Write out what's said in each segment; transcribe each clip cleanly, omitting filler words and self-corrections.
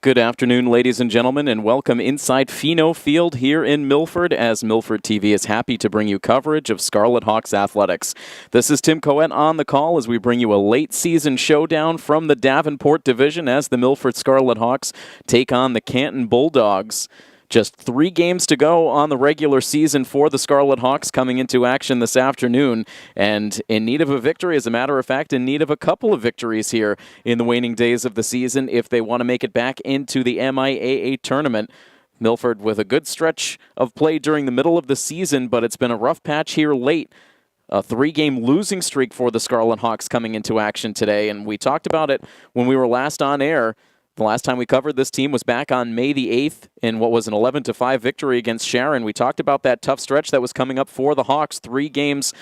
Good afternoon, ladies and gentlemen, and welcome inside Pheno Field here in Milford, as Milford TV is happy to bring you coverage of Scarlet Hawks athletics. This is Tim Coet on the call as we bring you a late-season showdown from the Davenport division as the Milford Scarlet Hawks take on the Canton Bulldogs. Just 3 games to go on the regular season for the Scarlet Hawks coming into action this afternoon, and in need of a victory, as a matter of fact, in need of a couple of victories here in the waning days of the season if they want to make it back into the MIAA tournament. Milford with a good stretch of play during the middle of the season, but it's been a rough patch here late. A 3-game losing streak for the Scarlet Hawks coming into action today, and we talked about it when we were last on air. The last time we covered this team was back on May the 8th in what was an 11-5 victory against Sharon. We talked about that tough stretch that was coming up for the Hawks. 3 games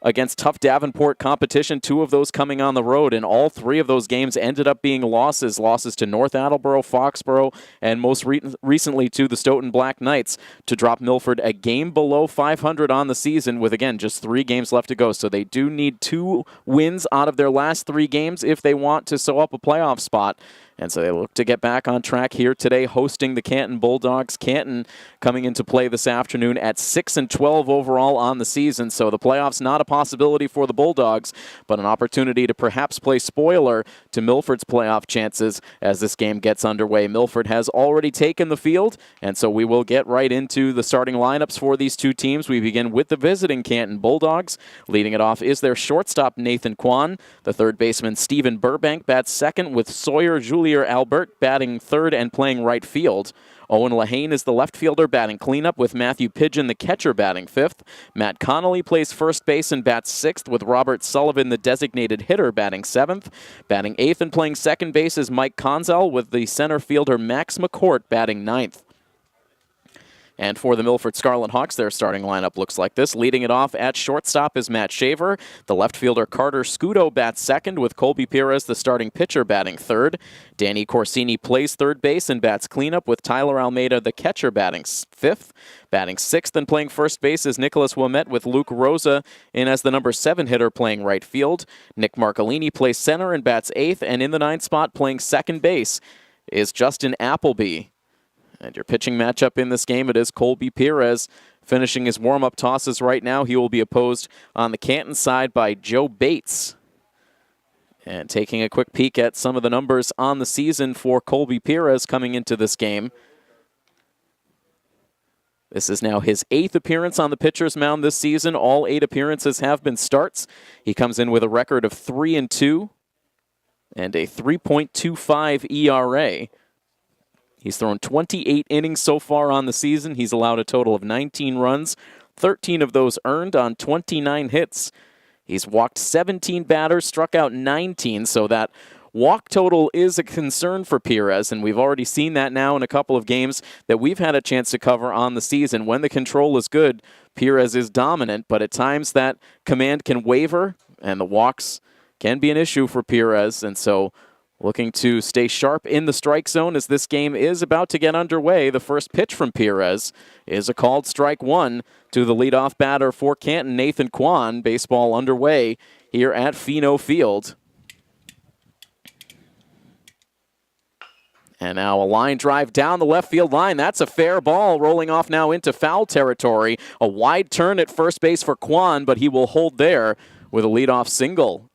against tough Davenport competition, 2 of those coming on the road, and all 3 of those games ended up being losses to North Attleboro, Foxborough, and most recently to the Stoughton Black Knights, to drop Milford a game below 500 on the season with, again, just 3 games left to go. So they do need 2 wins out of their last 3 games if they want to sew up a playoff spot. And so they look to get back on track here today, hosting the Canton Bulldogs. Canton coming into play this afternoon at 6-12 overall on the season. So the playoffs not a possibility for the Bulldogs, but an opportunity to perhaps play spoiler to Milford's playoff chances as this game gets underway. Milford has already taken the field, and so we will get right into the starting lineups for these 2 teams. We begin with the visiting Canton Bulldogs. Leading it off is their shortstop, Nathan Kwan. The third baseman, Stephen Burbank, bats second, with Sawyer Julier Albert batting third and playing right field. Owen Lehane is the left fielder batting cleanup, with Matthew Pigeon, the catcher, batting fifth. Matt Connolly plays first base and bats sixth, with Robert Sullivan, the designated hitter, batting seventh. Batting eighth and playing second base is Mike Conzel, with the center fielder Max McCourt batting ninth. And for the Milford Scarlet Hawks, their starting lineup looks like this. Leading it off at shortstop is Matt Shaver. The left fielder Carter Scudo bats second, with Colby Perez, the starting pitcher, batting third. Danny Corsini plays third base and bats cleanup, with Tyler Almeida, the catcher, batting fifth. Batting sixth and playing first base is Nicholas Ouimet, with Luke Rosa in as the number 7 hitter playing right field. Nick Marcolini plays center and bats eighth, and in the 9th spot playing second base is Justin Appleby. And your pitching matchup in this game, it is Colby Perez finishing his warm-up tosses right now. He will be opposed on the Canton side by Joe Bates. And taking a quick peek at some of the numbers on the season for Colby Perez coming into this game. This is now his 8th appearance on the pitcher's mound this season. All 8 appearances have been starts. He comes in with a record of 3-2 and a 3.25 ERA. He's thrown 28 innings so far on the season. He's allowed a total of 19 runs, 13 of those earned on 29 hits. He's walked 17 batters, struck out 19, so that walk total is a concern for Perez, and we've already seen that now in a couple of games that we've had a chance to cover on the season. When the control is good, Perez is dominant, but at times that command can waver, and the walks can be an issue for Perez, and so looking to stay sharp in the strike zone as this game is about to get underway. The first pitch from Perez is a called strike 1 to the leadoff batter for Canton, Nathan Kwan. Baseball underway here at Pheno Field. And now a line drive down the left field line. That's a fair ball, rolling off now into foul territory. A wide turn at first base for Kwan, but he will hold there with a leadoff single.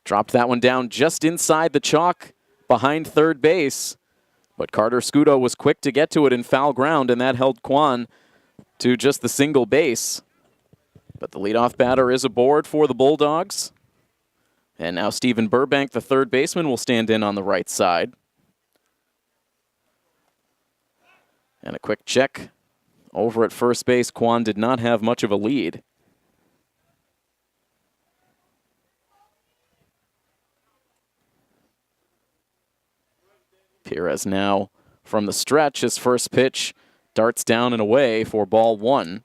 Dropped that one down just inside the chalk behind third base. But Carter Scudo was quick to get to it in foul ground, and that held Kwan to just the single base. But the leadoff batter is aboard for the Bulldogs. And now Stephen Burbank, the third baseman, will stand in on the right side. And a quick check over at first base. Kwan did not have much of a lead. Perez now from the stretch. His first pitch darts down and away for ball 1.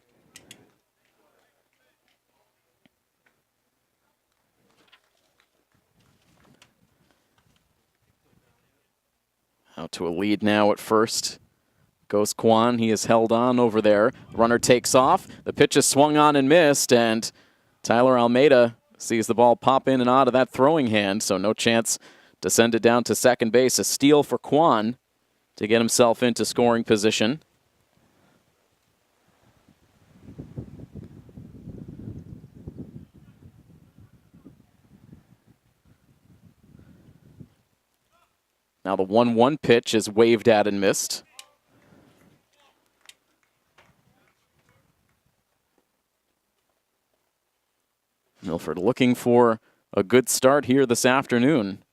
Out to a lead now at first goes Kwan. He is held on over there. Runner takes off. The pitch is swung on and missed, and Tyler Almeida sees the ball pop in and out of that throwing hand, so no chance to send it down to second base. A steal for Quan to get himself into scoring position. Now the 1-1 pitch is waved at and missed. Milford looking for a good start here this afternoon.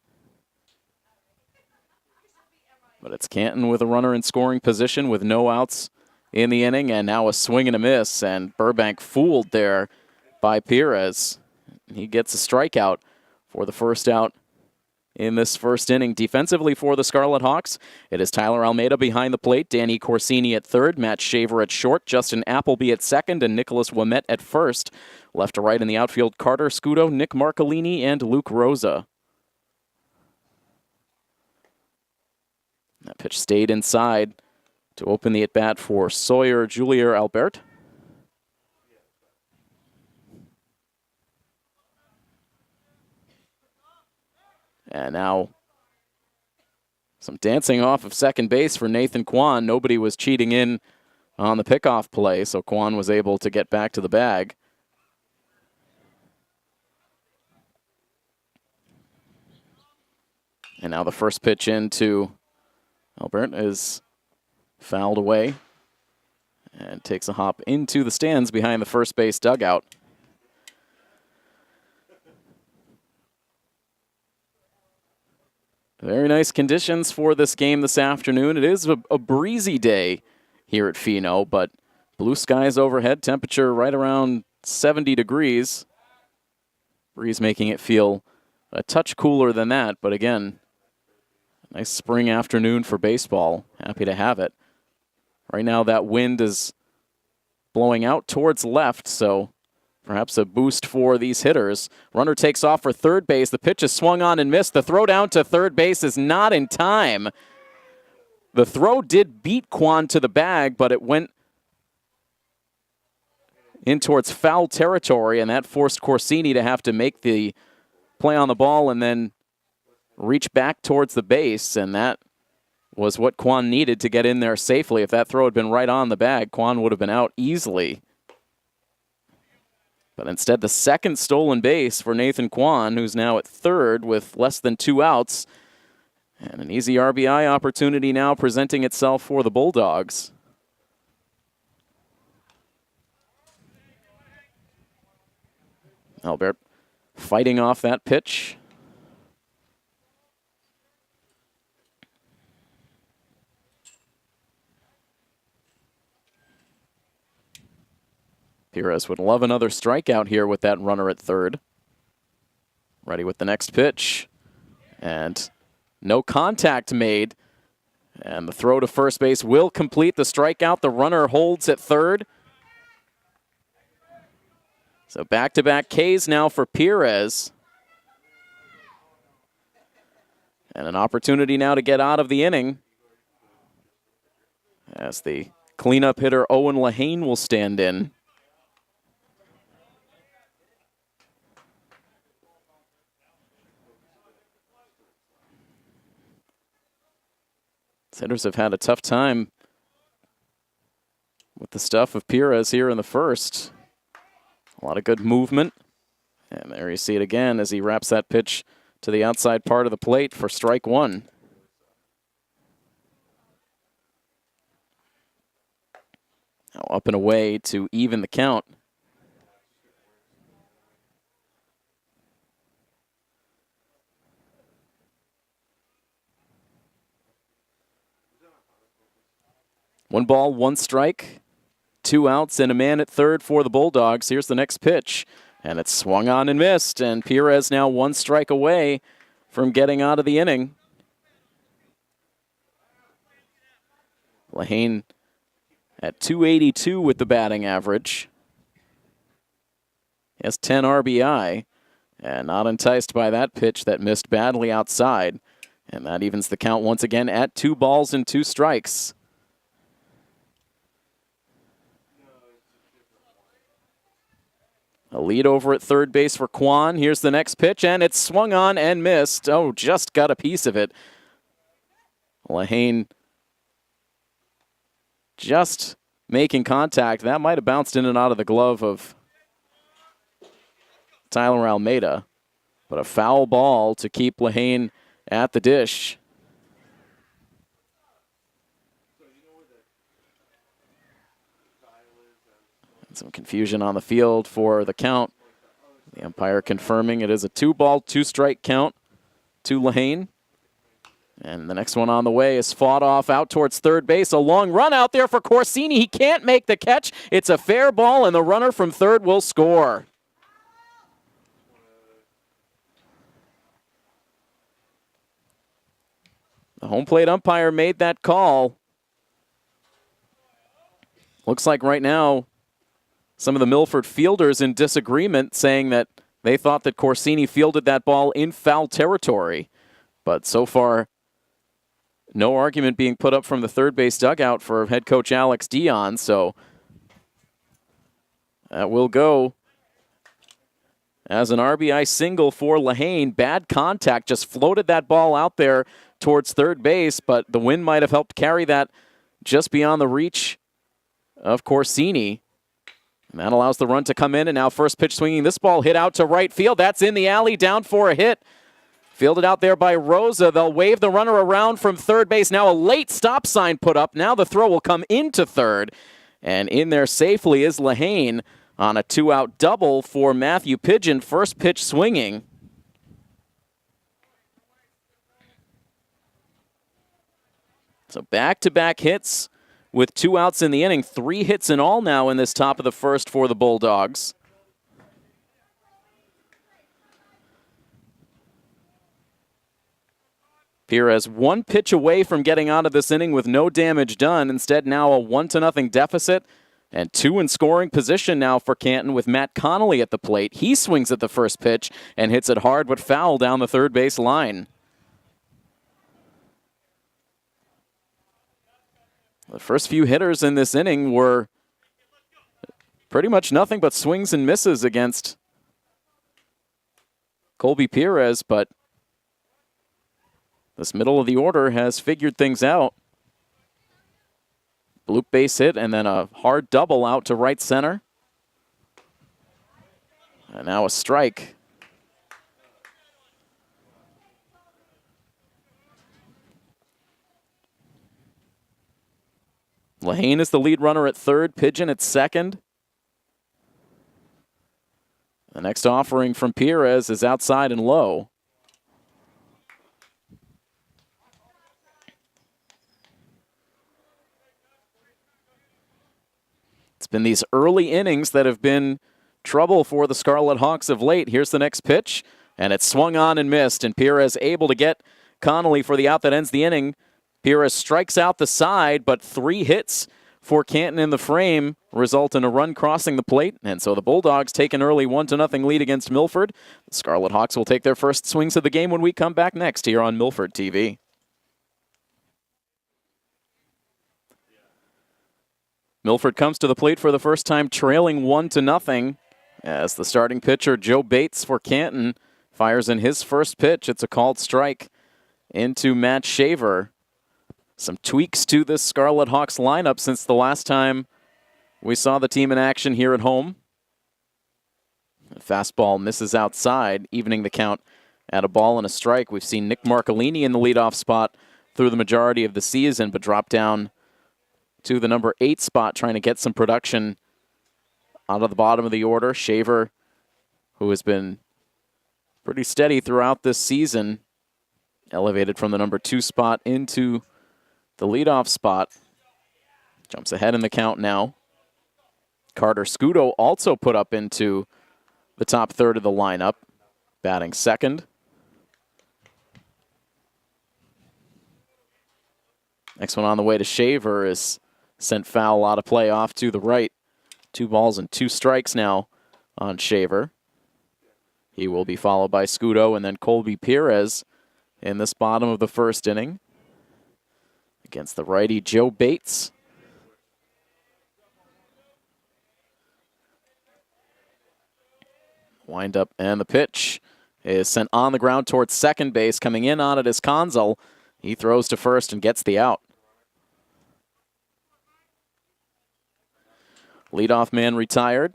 But it's Canton with a runner in scoring position with no outs in the inning, and now a swing and a miss, and Burbank fooled there by Perez. He gets a strikeout for the first out in this first inning. Defensively for the Scarlet Hawks, it is Tyler Almeida behind the plate, Danny Corsini at third, Matt Shaver at short, Justin Appleby at second, and Nicholas Ouimet at first. Left to right in the outfield, Carter Scudo, Nick Marcolini, and Luke Rosa. That pitch stayed inside to open the at-bat for Sawyer Julier Albert. And now some dancing off of second base for Nathan Quan. Nobody was cheating in on the pickoff play, so Quan was able to get back to the bag. And now the first pitch into Albert is fouled away and takes a hop into the stands behind the first base dugout. Very nice conditions for this game this afternoon. It is a breezy day here at Pheno, but blue skies overhead, temperature right around 70 degrees. Breeze making it feel a touch cooler than that, but again, nice spring afternoon for baseball. Happy to have it. Right now that wind is blowing out towards left, so perhaps a boost for these hitters. Runner takes off for third base. The pitch is swung on and missed. The throw down to third base is not in time. The throw did beat Quan to the bag, but it went in towards foul territory, and that forced Corsini to have to make the play on the ball and then reach back towards the base, and that was what Quan needed to get in there safely. If that throw had been right on the bag, Quan would have been out easily. But instead, the second stolen base for Nathan Quan, who's now at third with less than 2 outs. And an easy RBI opportunity now presenting itself for the Bulldogs. Albert fighting off that pitch. Perez would love another strikeout here with that runner at third. Ready with the next pitch. And no contact made. And the throw to first base will complete the strikeout. The runner holds at third. So back-to-back Ks now for Perez. And an opportunity now to get out of the inning, as the cleanup hitter Owen Lehane will stand in. Hitters have had a tough time with the stuff of Perez here in the first. A lot of good movement. And there you see it again as he wraps that pitch to the outside part of the plate for strike one. Now up and away to even the count. One ball, one strike, 2 outs, and a man at third for the Bulldogs. Here's the next pitch, and it's swung on and missed, and Perez now 1 strike away from getting out of the inning. Lehane at .282 with the batting average. He has 10 RBI, and not enticed by that pitch that missed badly outside, and that evens the count once again at 2 balls and 2 strikes. A lead over at third base for Kwan. Here's the next pitch, and it's swung on and missed. Oh, just got a piece of it. Lehane just making contact. That might have bounced in and out of the glove of Tyler Almeida. But a foul ball to keep Lehane at the dish. Some confusion on the field for the count. The umpire confirming it is a 2-ball, 2-strike count to Lehane. And the next one on the way is fought off out towards third base. A long run out there for Corsini. He can't make the catch. It's a fair ball, and the runner from third will score. The home plate umpire made that call. Looks like right now some of the Milford fielders in disagreement, saying that they thought that Corsini fielded that ball in foul territory. But so far, no argument being put up from the third base dugout for head coach Alex Dion. So that will go as an RBI single for Lehane. Bad contact, just floated that ball out there towards third base, but the wind might have helped carry that just beyond the reach of Corsini. And that allows the run to come in, and now first pitch swinging. This ball hit out to right field. That's in the alley, down for a hit. Fielded out there by Rosa. They'll wave the runner around from third base. Now a late stop sign put up. Now the throw will come into third. And in there safely is Lehane on a 2-out double for Matthew Pidgeon. First pitch swinging. So back-to-back hits with 2 outs in the inning. 3 hits in all now in this top of the first for the Bulldogs. Perez 1 pitch away from getting out of this inning with no damage done. Instead, now a 1-0 deficit and 2 in scoring position now for Canton with Matt Connolly at the plate. He swings at the first pitch and hits it hard but foul down the third base line. The first few hitters in this inning were pretty much nothing but swings and misses against Colby Perez, but this middle of the order has figured things out. Bloop base hit and then a hard double out to right center. And now a strike. Lehane is the lead runner at third, Pidgeon at second. The next offering from Perez is outside and low. It's been these early innings that have been trouble for the Scarlet Hawks of late. Here's the next pitch, and it's swung on and missed, and Perez able to get Connolly for the out that ends the inning. Perez strikes out the side, but 3 hits for Canton in the frame result in a run crossing the plate, and so the Bulldogs take an early 1-0 lead against Milford. The Scarlet Hawks will take their first swings of the game when we come back next here on Milford TV. Milford comes to the plate for the first time trailing 1-0 as the starting pitcher Joe Bates for Canton fires in his first pitch. It's a called strike into Matt Shaver. Some tweaks to this Scarlet Hawks lineup since the last time we saw the team in action here at home. The fastball misses outside, evening the count at a ball and a strike. We've seen Nick Marcolini in the leadoff spot through the majority of the season, but dropped down to the number 8 spot, trying to get some production out of the bottom of the order. Shaver, who has been pretty steady throughout this season, elevated from the number 2 spot into the leadoff spot. Jumps ahead in the count now. Carter Scudo also put up into the top third of the lineup, batting second. Next one on the way to Shaver is sent foul out of play off to the right. 2 balls and 2 strikes now on Shaver. He will be followed by Scudo and then Colby Perez in this bottom of the first inning against the righty Joe Bates. Wind up, and the pitch is sent on the ground towards second base. Coming in on it is Conzel. He throws to first and gets the out. Leadoff man retired.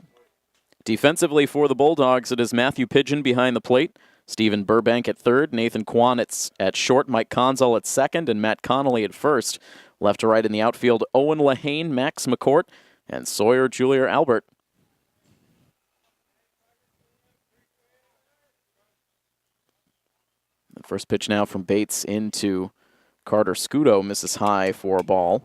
Defensively for the Bulldogs, it is Matthew Pigeon behind the plate, Stephen Burbank at third, Nathan Kwan at short, Mike Conzel at second, and Matt Connolly at first. Left to right in the outfield, Owen Lehane, Max McCourt, and Sawyer Julier Albert. The first pitch now from Bates into Carter Scudo, misses high for a ball.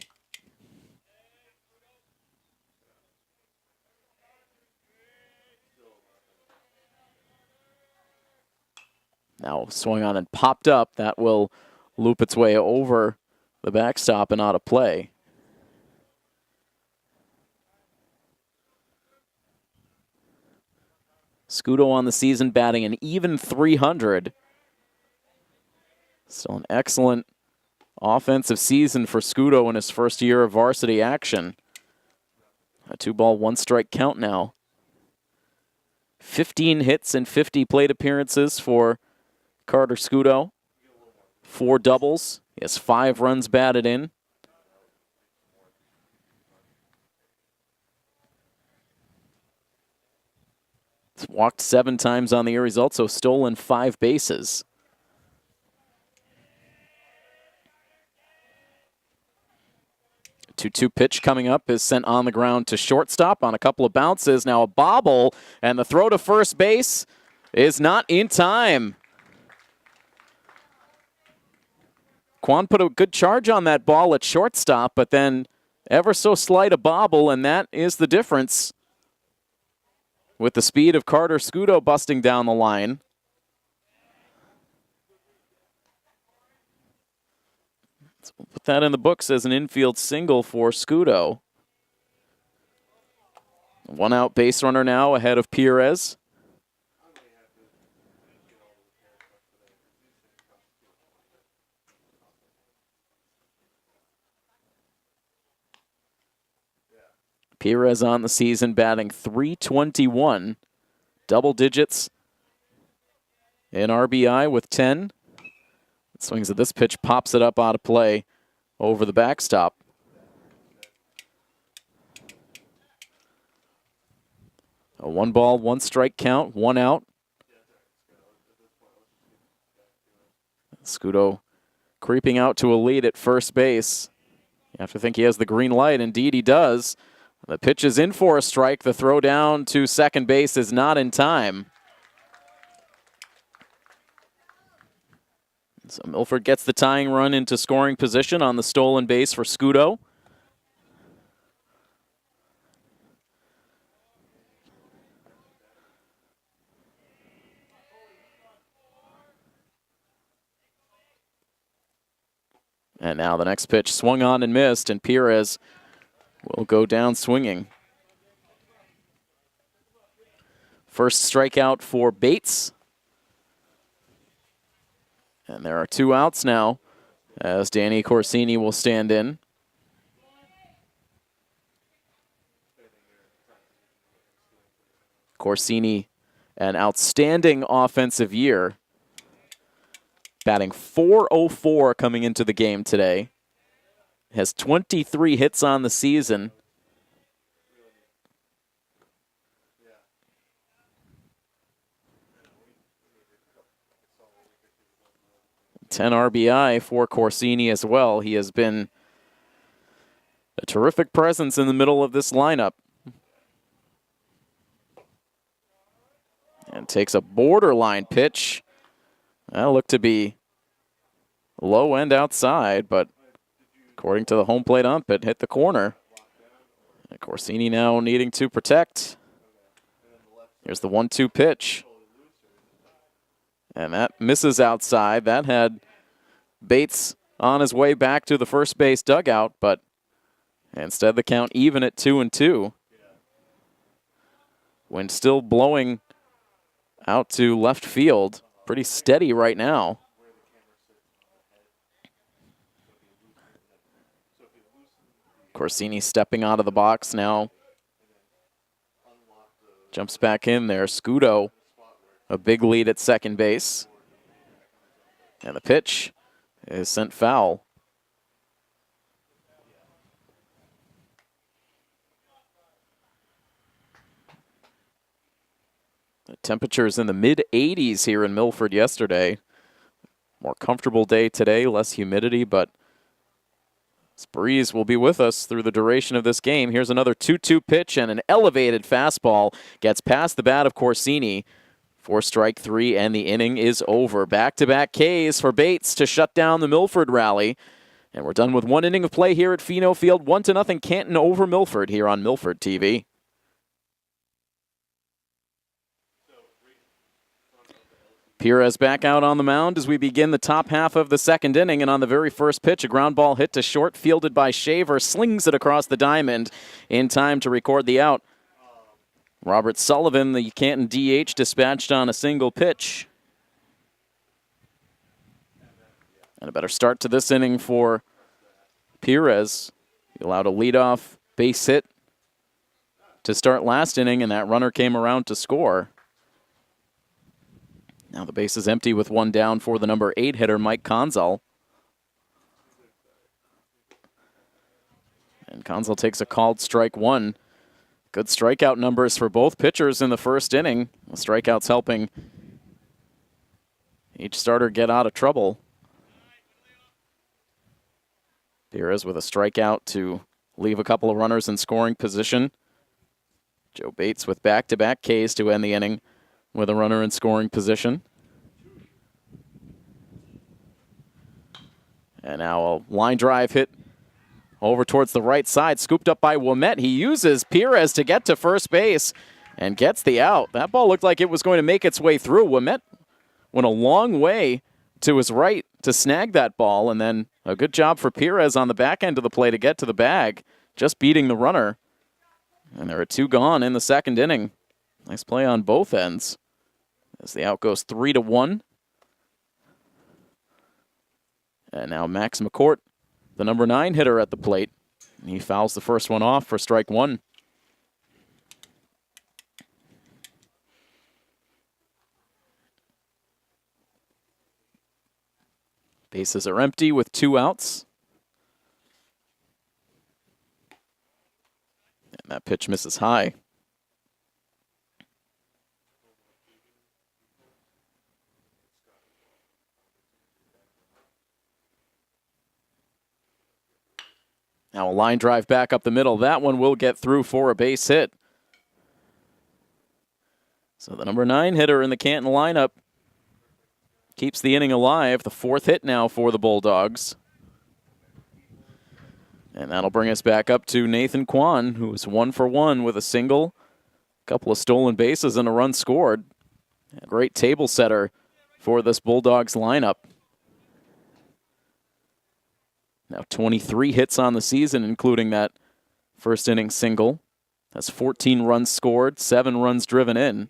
Now swung on and popped up. That will loop its way over the backstop and out of play. Scudo on the season batting an even .300. Still an excellent offensive season for Scudo in his first year of varsity action. A 2-ball, 1-strike count now. 15 hits and 50 plate appearances for Carter Scudo. 4 doubles. He has 5 runs batted in. He's walked 7 times on the year. He's also stolen 5 bases. The 2-2 pitch coming up is sent on the ground to shortstop on a couple of bounces. Now a bobble, and the throw to first base is not in time. Kwan put a good charge on that ball at shortstop, but then ever so slight a bobble, and that is the difference with the speed of Carter Scudo busting down the line. So we'll put that in the books as an infield single for Scudo. 1 out base runner now ahead of Perez. Perez on the season batting .321, double digits in RBI with 10. Swings at this pitch, pops it up out of play over the backstop. A 1-ball, 1-strike count, 1 out. Scudo creeping out to a lead at first base. You have to think he has the green light. Indeed, he does. The pitch is in for a strike. The throw down to second base is not in time. So Milford gets the tying run into scoring position on the stolen base for Scudo. And now the next pitch swung on and missed, and Perez will go down swinging. First strikeout for Bates. And there are 2 outs now as Danny Corsini will stand in. Corsini, an outstanding offensive year. Batting .404 coming into the game today. Has 23 hits on the season. Ten RBI for Corsini as well. He has been a terrific presence in the middle of this lineup. And takes a borderline pitch. That'll look to be low end outside, but according to the home plate ump, it hit the corner. And Corsini now needing to protect. Here's the 1-2 pitch. And that misses outside. That had Bates on his way back to the first base dugout, but instead the count even at 2-2. Wind still blowing out to left field. Pretty steady right now. Corsini stepping out of the box now. Jumps back in there. Scudo a big lead at second base. And the pitch is sent foul. The temperatures in the mid-80s here in Milford yesterday. More comfortable day today, less humidity, but this breeze will be with us through the duration of this game. Here's another 2-2 pitch, and an elevated fastball gets past the bat of Corsini for strike three, and the inning is over. Back-to-back Ks for Bates to shut down the Milford rally. And we're done with one inning of play here at Pheno Field. 1-0 Canton over Milford here on Milford TV. Perez back out on the mound as we begin the top half of the second inning, and on the very first pitch, a ground ball hit to short, fielded by Shaver, slings it across the diamond in time to record the out. Robert Sullivan, the Canton DH, dispatched on a single pitch. And a better start to this inning for Perez. He allowed a leadoff base hit to start last inning, and that runner came around to score. Now the base is empty with one down for the number 8 hitter, Mcgonagall. And Mcgonagall takes a called strike one. Good strikeout numbers for both pitchers in the first inning. The strikeouts helping each starter get out of trouble. Perez with a strikeout to leave a couple of runners in scoring position. Joe Bates with back-to-back Ks to end the inning with a runner in scoring position. And now a line drive hit over towards the right side, scooped up by Ouimet. He uses Perez to get to first base and gets the out. That ball looked like it was going to make its way through. Ouimet went a long way to his right to snag that ball, and then a good job for Perez on the back end of the play to get to the bag, just beating the runner. And there are two gone in the second inning. Nice play on both ends as the out goes 3-1. And now Max McCourt, the number 9 hitter at the plate. And he fouls the first one off for strike one. Bases are empty with 2 outs. And that pitch misses high. Now a line drive back up the middle. That one will get through for a base hit. So the number 9 hitter in the Canton lineup keeps the inning alive. The 4th hit now for the Bulldogs. And that'll bring us back up to Nathan Kwan, who is 1 for 1 with a single, a couple of stolen bases, and a run scored. A great table setter for this Bulldogs lineup. Now 23 hits on the season, including that first inning single. That's 14 runs scored, 7 runs driven in.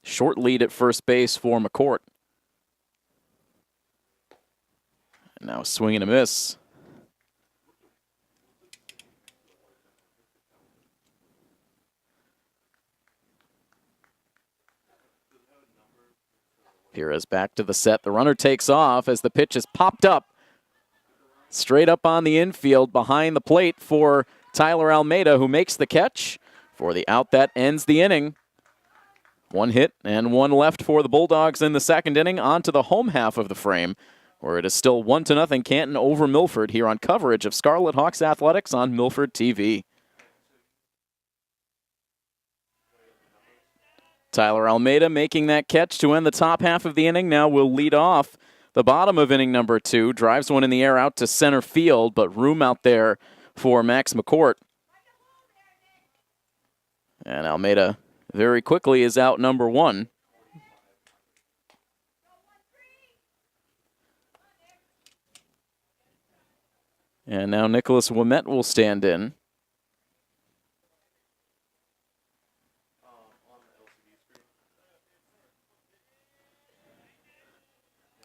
Short lead at first base for McCourt. And now a swing and a miss. Perez back to the set. The runner takes off as the pitch is popped up. Straight up on the infield behind the plate for Tyler Almeida, who makes the catch for the out that ends the inning. 1 hit and 1 left for the Bulldogs in the second inning. On to the home half of the frame, where it is still 1-0 Canton over Milford here on coverage of Scarlet Hawks Athletics on Milford TV. Tyler Almeida making that catch to end the top half of the inning. Now will lead off the bottom of inning number 2. Drives one in the air out to center field, but room out there for Max McCourt. And Almeida very quickly is out number 1. And now Nicholas Ouimet will stand in.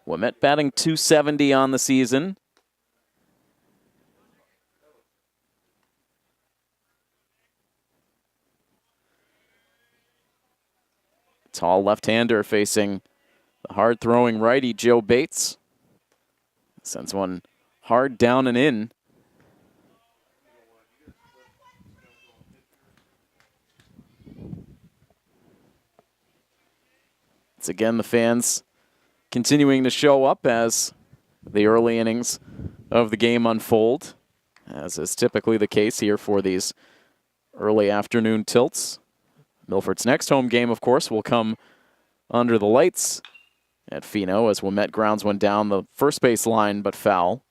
Ouimet batting .270 on the season. Tall left-hander facing the hard-throwing righty Joe Bates. Sends one hard down and in. It's again the fans continuing to show up as the early innings of the game unfold, as is typically the case here for these early afternoon tilts. Milford's next home game, of course, will come under the lights at Pheno as Wilmette grounds one down the first base line, but foul.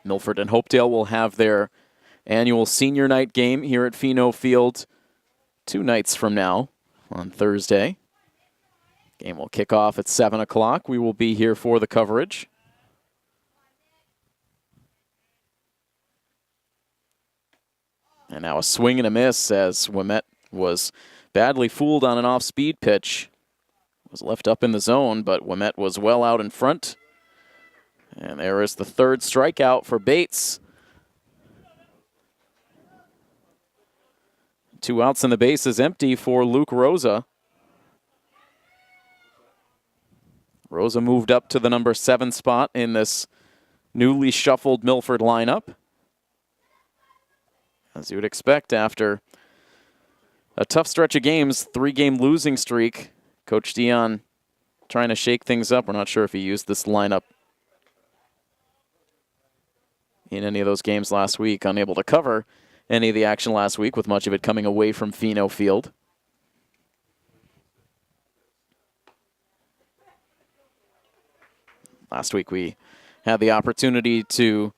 Milford and Hopedale will have their annual senior night game here at Pheno Field 2 nights from now on Thursday. Game will kick off at 7 o'clock. We will be here for the coverage. And now a swing and a miss as Wilmette was badly fooled on an off-speed pitch. Was left up in the zone, but Wilmette was well out in front. And there is the third strikeout for Bates. 2 outs and the base is empty for Luke Rosa. Rosa moved up to the number 7 spot in this newly shuffled Milford lineup. As you would expect after a tough stretch of games, 3-game losing streak, Coach Dion trying to shake things up. We're not sure if he used this lineup in any of those games last week. Unable to cover any of the action last week, with much of it coming away from Pheno Field. Last week we had the opportunity to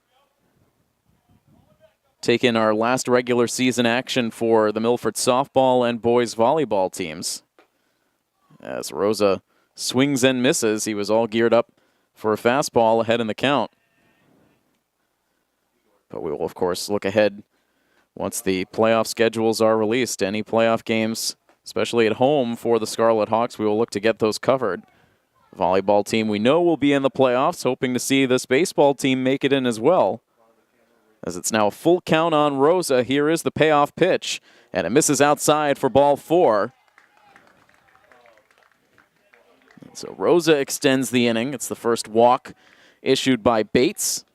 take in our last regular season action for the Milford softball and boys volleyball teams. As Rosa swings and misses, he was all geared up for a fastball ahead in the count. But we will, of course, look ahead once the playoff schedules are released. Any playoff games, especially at home for the Scarlet Hawks, we will look to get those covered. Volleyball team we know will be in the playoffs, hoping to see this baseball team make it in as well. As it's now a full count on Rosa, here is the payoff pitch, and it misses outside for ball 4. So Rosa extends the inning. It's the first walk issued by Bates.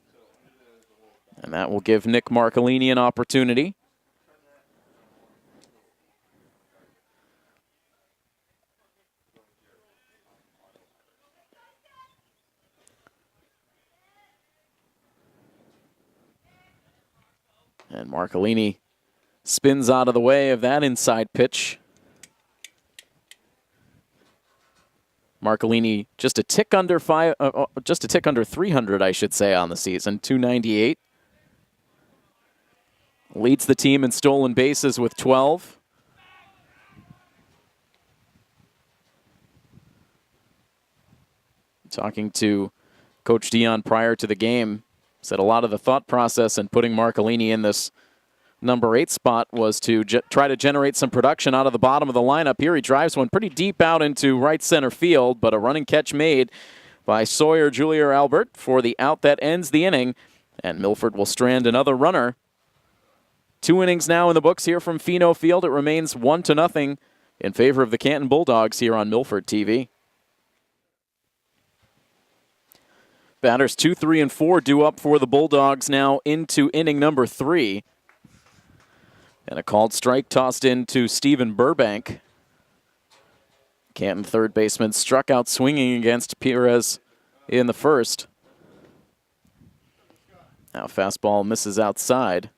And that will give Nick Marcolini an opportunity. And Marcolini spins out of the way of that inside pitch. Marcolini just a tick under 300, I should say, on the season, 298. Leads the team in stolen bases with 12. Talking to Coach Dion prior to the game, said a lot of the thought process in putting Marcolini in this number 8 spot was to try to generate some production out of the bottom of the lineup. Here he drives one pretty deep out into right center field, but a running catch made by Sawyer Julier Albert for the out that ends the inning, and Milford will strand another runner. 2 innings now in the books here from Pheno Field. It remains 1-0 in favor of the Canton Bulldogs here on Milford TV. Batters 2, 3, and 4 due up for the Bulldogs now into inning number 3. And a called strike tossed in to Stephen Burbank. Canton third baseman struck out swinging against Perez in the first. Now fastball misses outside.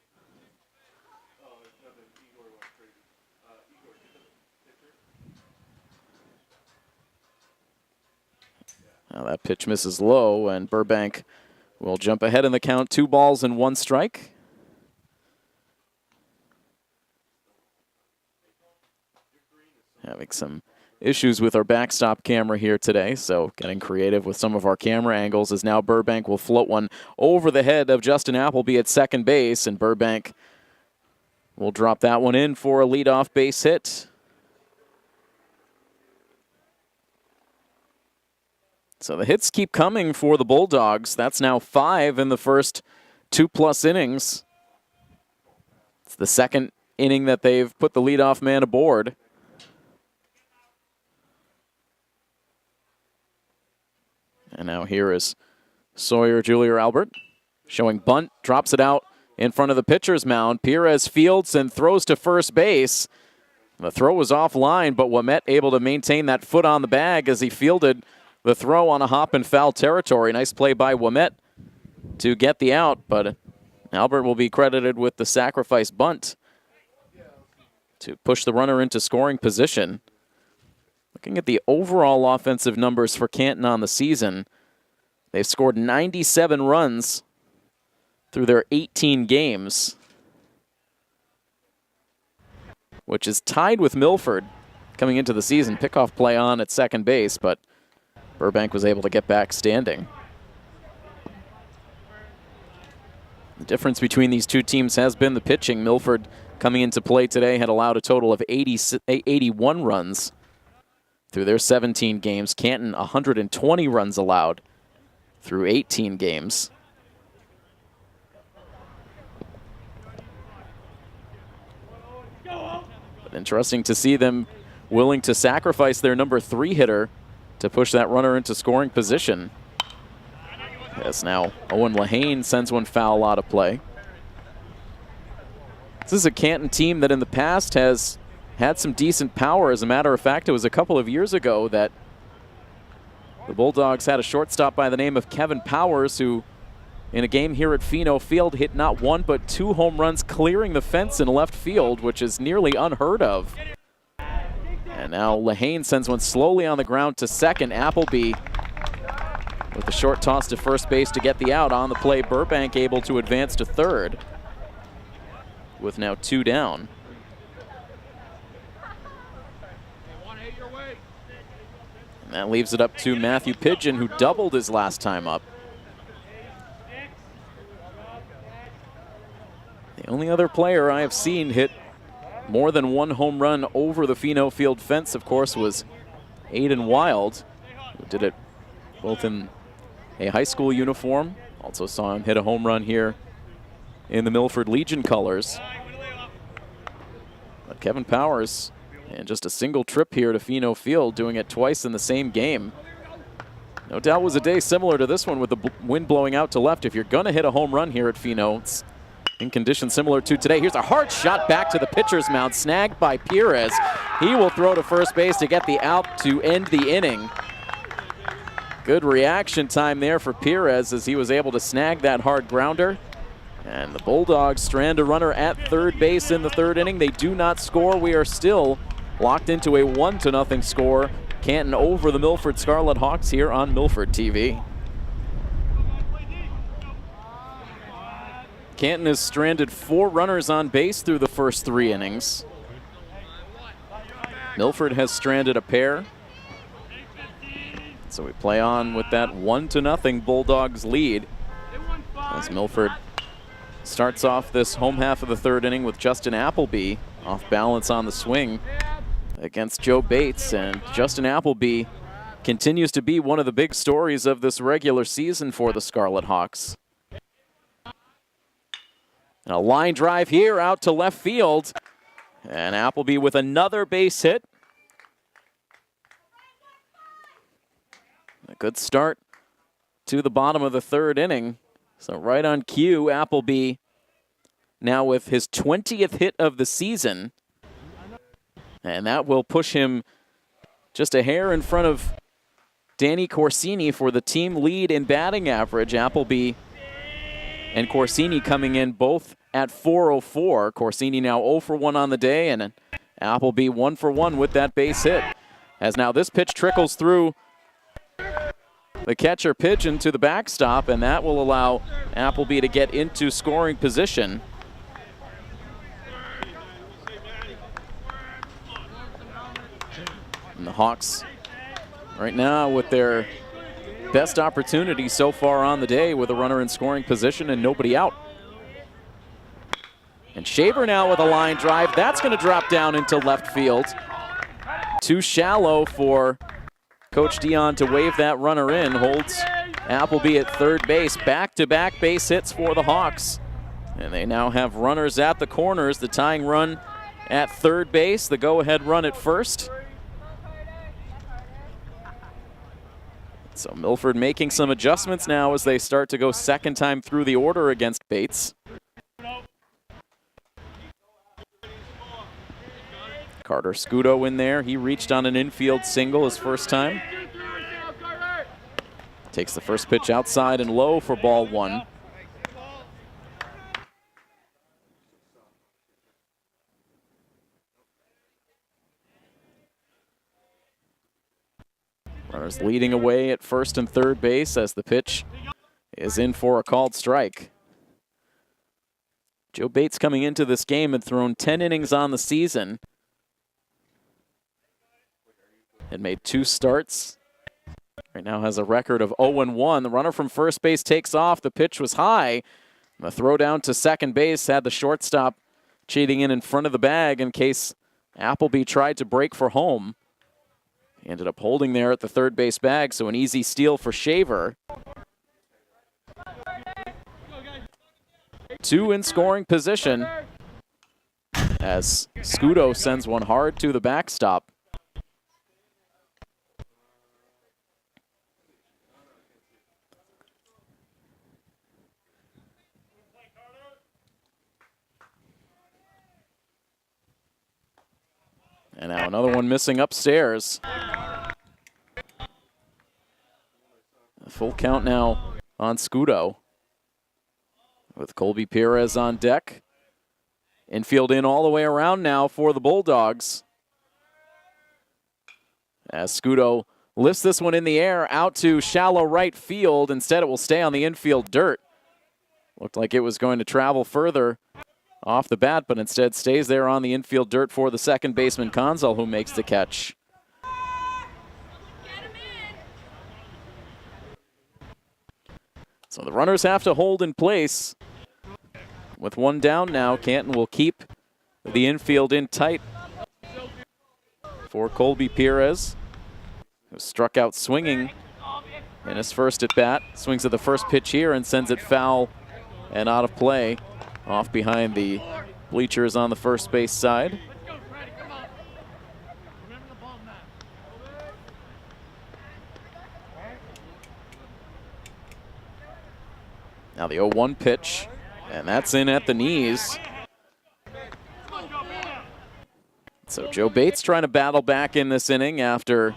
Now that pitch misses low, and Burbank will jump ahead in the count. 2 balls and 1 strike. Having some issues with our backstop camera here today, so getting creative with some of our camera angles as now Burbank will float one over the head of Justin Appleby at second base, and Burbank will drop that one in for a leadoff base hit. So the hits keep coming for the Bulldogs. That's now 5 in the first 2+ innings. It's the second inning that they've put the leadoff man aboard. And now here is Sawyer Julia Albert showing bunt, drops it out in front of the pitcher's mound. Perez fields and throws to first base. The throw was offline, but Ouimet able to maintain that foot on the bag as he fielded the throw on a hop in foul territory. Nice play by Ouimet to get the out, but Albert will be credited with the sacrifice bunt to push the runner into scoring position. Looking at the overall offensive numbers for Canton on the season, they've scored 97 runs through their 18 games, which is tied with Milford coming into the season. Pickoff play on at second base, but Burbank was able to get back standing. The difference between these two teams has been the pitching. Milford coming into play today had allowed a total of 81 runs through their 17 games. Canton 120 runs allowed through 18 games. But interesting to see them willing to sacrifice their number 3 hitter to push that runner into scoring position. As now Owen Lehane sends one foul out of play. This is a Canton team that in the past has had some decent power. As a matter of fact, it was a couple of years ago that the Bulldogs had a shortstop by the name of Kevin Powers, who in a game here at Pheno Field hit not 1 but 2 home runs clearing the fence in left field, which is nearly unheard of. And now Lehane sends one slowly on the ground to second. Appleby with a short toss to first base to get the out. On the play, Burbank able to advance to third with now 2 down. And that leaves it up to Matthew Pidgeon, who doubled his last time up. The only other player I have seen hit more than 1 home run over the Pheno Field fence, of course, was Aiden Wild, who did it both in a high school uniform. Also saw him hit a home run here in the Milford Legion colors. But Kevin Powers, and just a single trip here to Pheno Field, doing it twice in the same game. No doubt was a day similar to this one with the wind blowing out to left. If you're going to hit a home run here at Pheno, it's in conditions similar to today. Here's a hard shot back to the pitcher's mound, snagged by Perez. He will throw to first base to get the out to end the inning. Good reaction time there for Perez as he was able to snag that hard grounder. And the Bulldogs strand a runner at third base in the 3rd inning. They do not score. We are still locked into a 1-0 score. Canton over the Milford Scarlet Hawks here on Milford TV. Canton has stranded 4 runners on base through the first 3 innings. Milford has stranded a pair. So we play on with that 1-0 Bulldogs lead as Milford starts off this home half of the 3rd inning with Justin Appleby off balance on the swing against Joe Bates. And Justin Appleby continues to be one of the big stories of this regular season for the Scarlet Hawks. And a line drive here out to left field. And Appleby with another base hit. A good start to the bottom of the 3rd inning. So right on cue, Appleby now with his 20th hit of the season. And that will push him just a hair in front of Danny Corsini for the team lead in batting average. Appleby and Corsini coming in both at .404. Corsini now 0 for 1 on the day, and Appleby 1 for 1 with that base hit. As now this pitch trickles through the catcher Pidgeon to the backstop, and that will allow Appleby to get into scoring position. And the Hawks right now with their best opportunity so far on the day with a runner in scoring position and nobody out. And Shaver now with a line drive. That's going to drop down into left field. Too shallow for Coach Dion to wave that runner in. Holds Appleby at third base. Back-to-back base hits for the Hawks. And they now have runners at the corners. The tying run at third base. The go-ahead run at first. So Milford making some adjustments now as they start to go second time through the order against Bates. Carter Scudo in there. He reached on an infield single his first time. Takes the first pitch outside and low for ball one. Runners leading away at first and third base as the pitch is in for a called strike. Joe Bates coming into this game had thrown 10 innings on the season. Had made 2 starts. Right now has a record of 0-1. The runner from first base takes off. The pitch was high. The throw down to second base had the shortstop cheating in front of the bag in case Appleby tried to break for home. He ended up holding there at the third base bag, so an easy steal for Shaver. 2 in scoring position as Scudo sends one hard to the backstop. And now another one missing upstairs. A full count now on Scudo. With Colby Perez on deck. Infield in all the way around now for the Bulldogs. As Scudo lifts this one in the air out to shallow right field. Instead it will stay on the infield dirt. Looked like it was going to travel further off the bat, but instead stays there on the infield dirt for the second baseman, Conzel, who makes the catch. So the runners have to hold in place. With one down now, Canton will keep the infield in tight for Colby Perez, who struck out swinging in his first at bat. Swings at the first pitch here and sends it foul and out of play. Off behind the bleachers on the first base side. Now the 0-1 pitch, and that's in at the knees. So Joe Bates trying to battle back in this inning after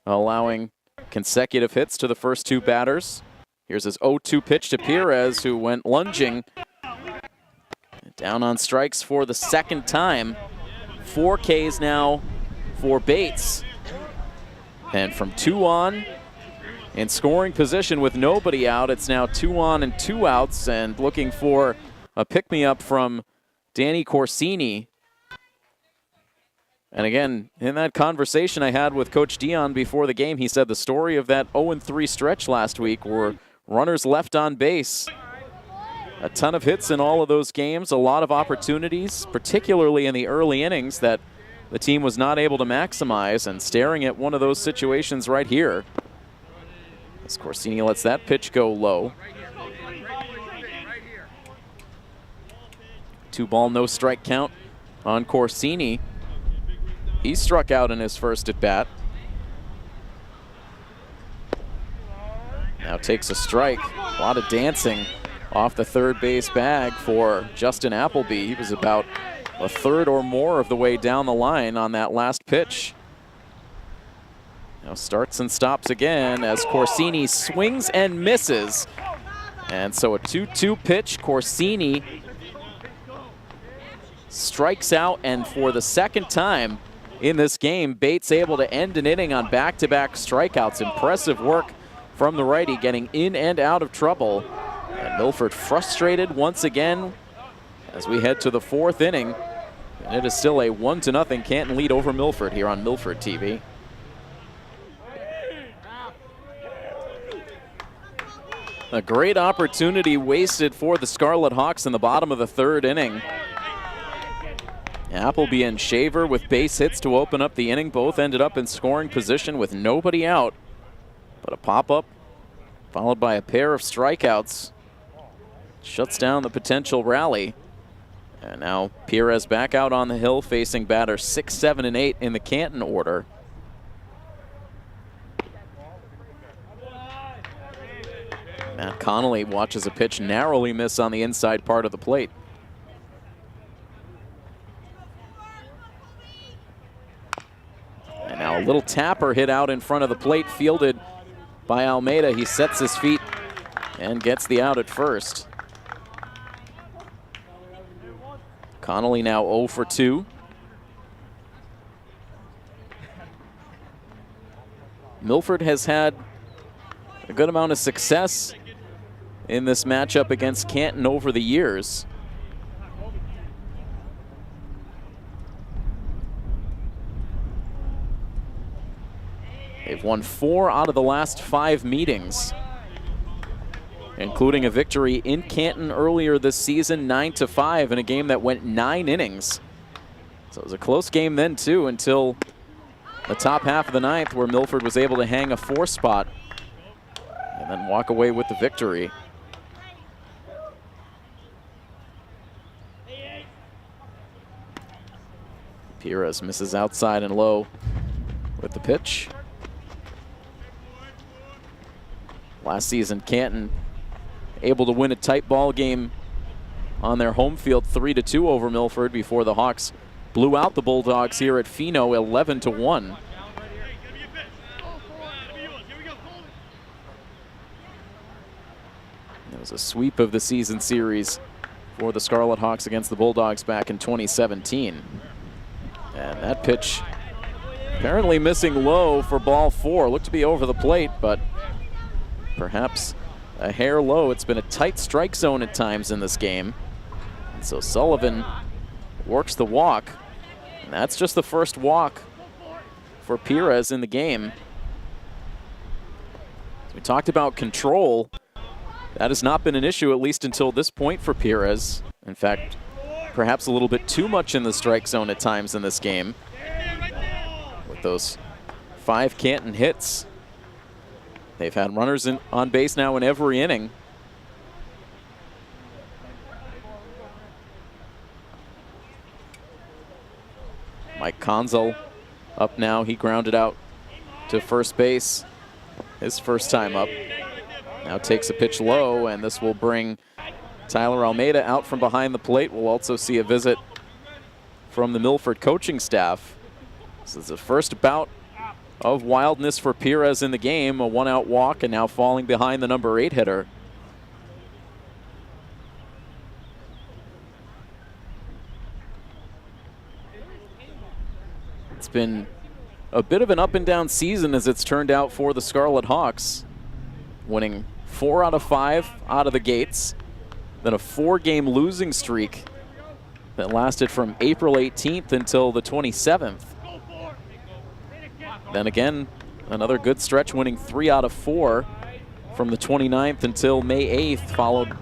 allowing consecutive hits to the first 2 batters. Here's his 0-2 pitch to Perez, who went lunging. Down on strikes for the second time. 4 Ks now for Bates. And from 2 on in scoring position with nobody out, it's now 2 on and 2 outs, and looking for a pick-me-up from Danny Corsini. And again, in that conversation I had with Coach Dion before the game, he said the story of that 0-3 stretch last week were runners left on base. A ton of hits in all of those games, a lot of opportunities, particularly in the early innings that the team was not able to maximize, and staring at one of those situations right here. As Corsini lets that pitch go low. 2-ball, no strike count on Corsini. He struck out in his first at bat. Now takes a strike. A lot of dancing off the third base bag for Justin Appleby. He was about a third or more of the way down the line on that last pitch. Now starts and stops again as Corsini swings and misses. And so a 2-2 pitch. Corsini strikes out, and for the second time in this game, Bates able to end an inning on back-to-back strikeouts. Impressive work from the righty, getting in and out of trouble. And Milford frustrated once again as we head to the 4th inning. And it is still a 1-0 Canton lead over Milford here on Milford TV. A great opportunity wasted for the Scarlet Hawks in the bottom of the 3rd inning. Appleby and Shaver with base hits to open up the inning. Both ended up in scoring position with nobody out. But a pop-up followed by a pair of strikeouts shuts down the potential rally. And now Perez back out on the hill facing batters 6, 7, and 8 in the Canton order. Matt Connolly watches a pitch narrowly miss on the inside part of the plate. And now a little tapper hit out in front of the plate, fielded by Almeida. He sets his feet and gets the out at first. Connolly now 0 for 2. Milford has had a good amount of success in this matchup against Canton over the years. They've won 4 out of the last 5 meetings, including a victory in Canton earlier this season, 9-5, in a game that went 9 innings. So it was a close game then, too, until the top half of the 9th, where Milford was able to hang a 4 spot and then walk away with the victory. Pires misses outside and low with the pitch. Last season, Canton able to win a tight ball game on their home field, 3-2 over Milford, before the Hawks blew out the Bulldogs here at Pheno, 11-1. It was a sweep of the season series for the Scarlet Hawks against the Bulldogs back in 2017. And that pitch apparently missing low for ball 4. Looked to be over the plate, but perhaps a hair low. It's been a tight strike zone at times in this game. And so Sullivan works the walk. And that's just the first walk for Pires in the game. As we talked about control, that has not been an issue, at least until this point, for Pires. In fact, perhaps a little bit too much in the strike zone at times in this game, with those 5 Canton hits. They've had runners on base now in every inning. Mcgonagall up now. He grounded out to first base his first time up. Now takes a pitch low, and this will bring Tyler Almeida out from behind the plate. We'll also see a visit from the Milford coaching staff. This is the first bout of wildness for Pires in the game. A 1-out walk, and now falling behind the number 8 hitter. It's been a bit of an up and down season as it's turned out for the Scarlet Hawks, winning 4 out of 5 out of the gates, then a 4-game losing streak that lasted from April 18th until the 27th. Then again, another good stretch, winning 3 out of 4 from the 29th until May 8th, followed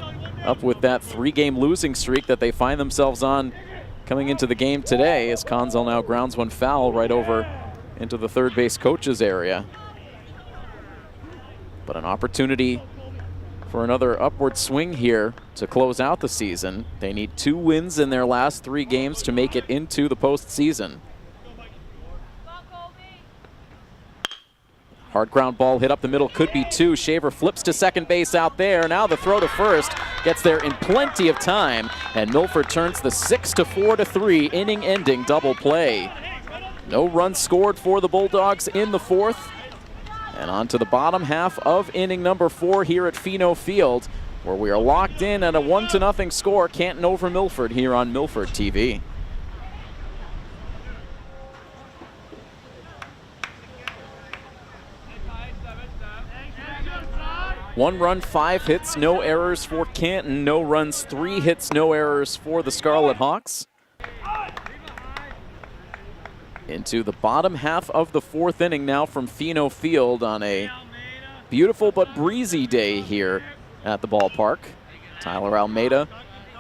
up with that 3-game losing streak that they find themselves on coming into the game today, as Conzel now grounds one foul right over into the third base coach's area. But an opportunity for another upward swing here to close out the season. They need 2 wins in their last 3 games to make it into the postseason. Hard ground ball hit up the middle, could be 2. Shaver flips to second base out there. Now the throw to first gets there in plenty of time, and Milford turns the 6-4-3 inning-ending double play. No runs scored for the Bulldogs in the 4th. And on to the bottom half of inning number 4 here at Pheno Field, where we are locked in at a 1-0 score, Canton over Milford here on Milford TV. One run, 5 hits, no errors for Canton. No runs, 3 hits, no errors for the Scarlet Hawks. Into the bottom half of the 4th inning now from Pheno Field on a beautiful but breezy day here at the ballpark. Tyler Almeida,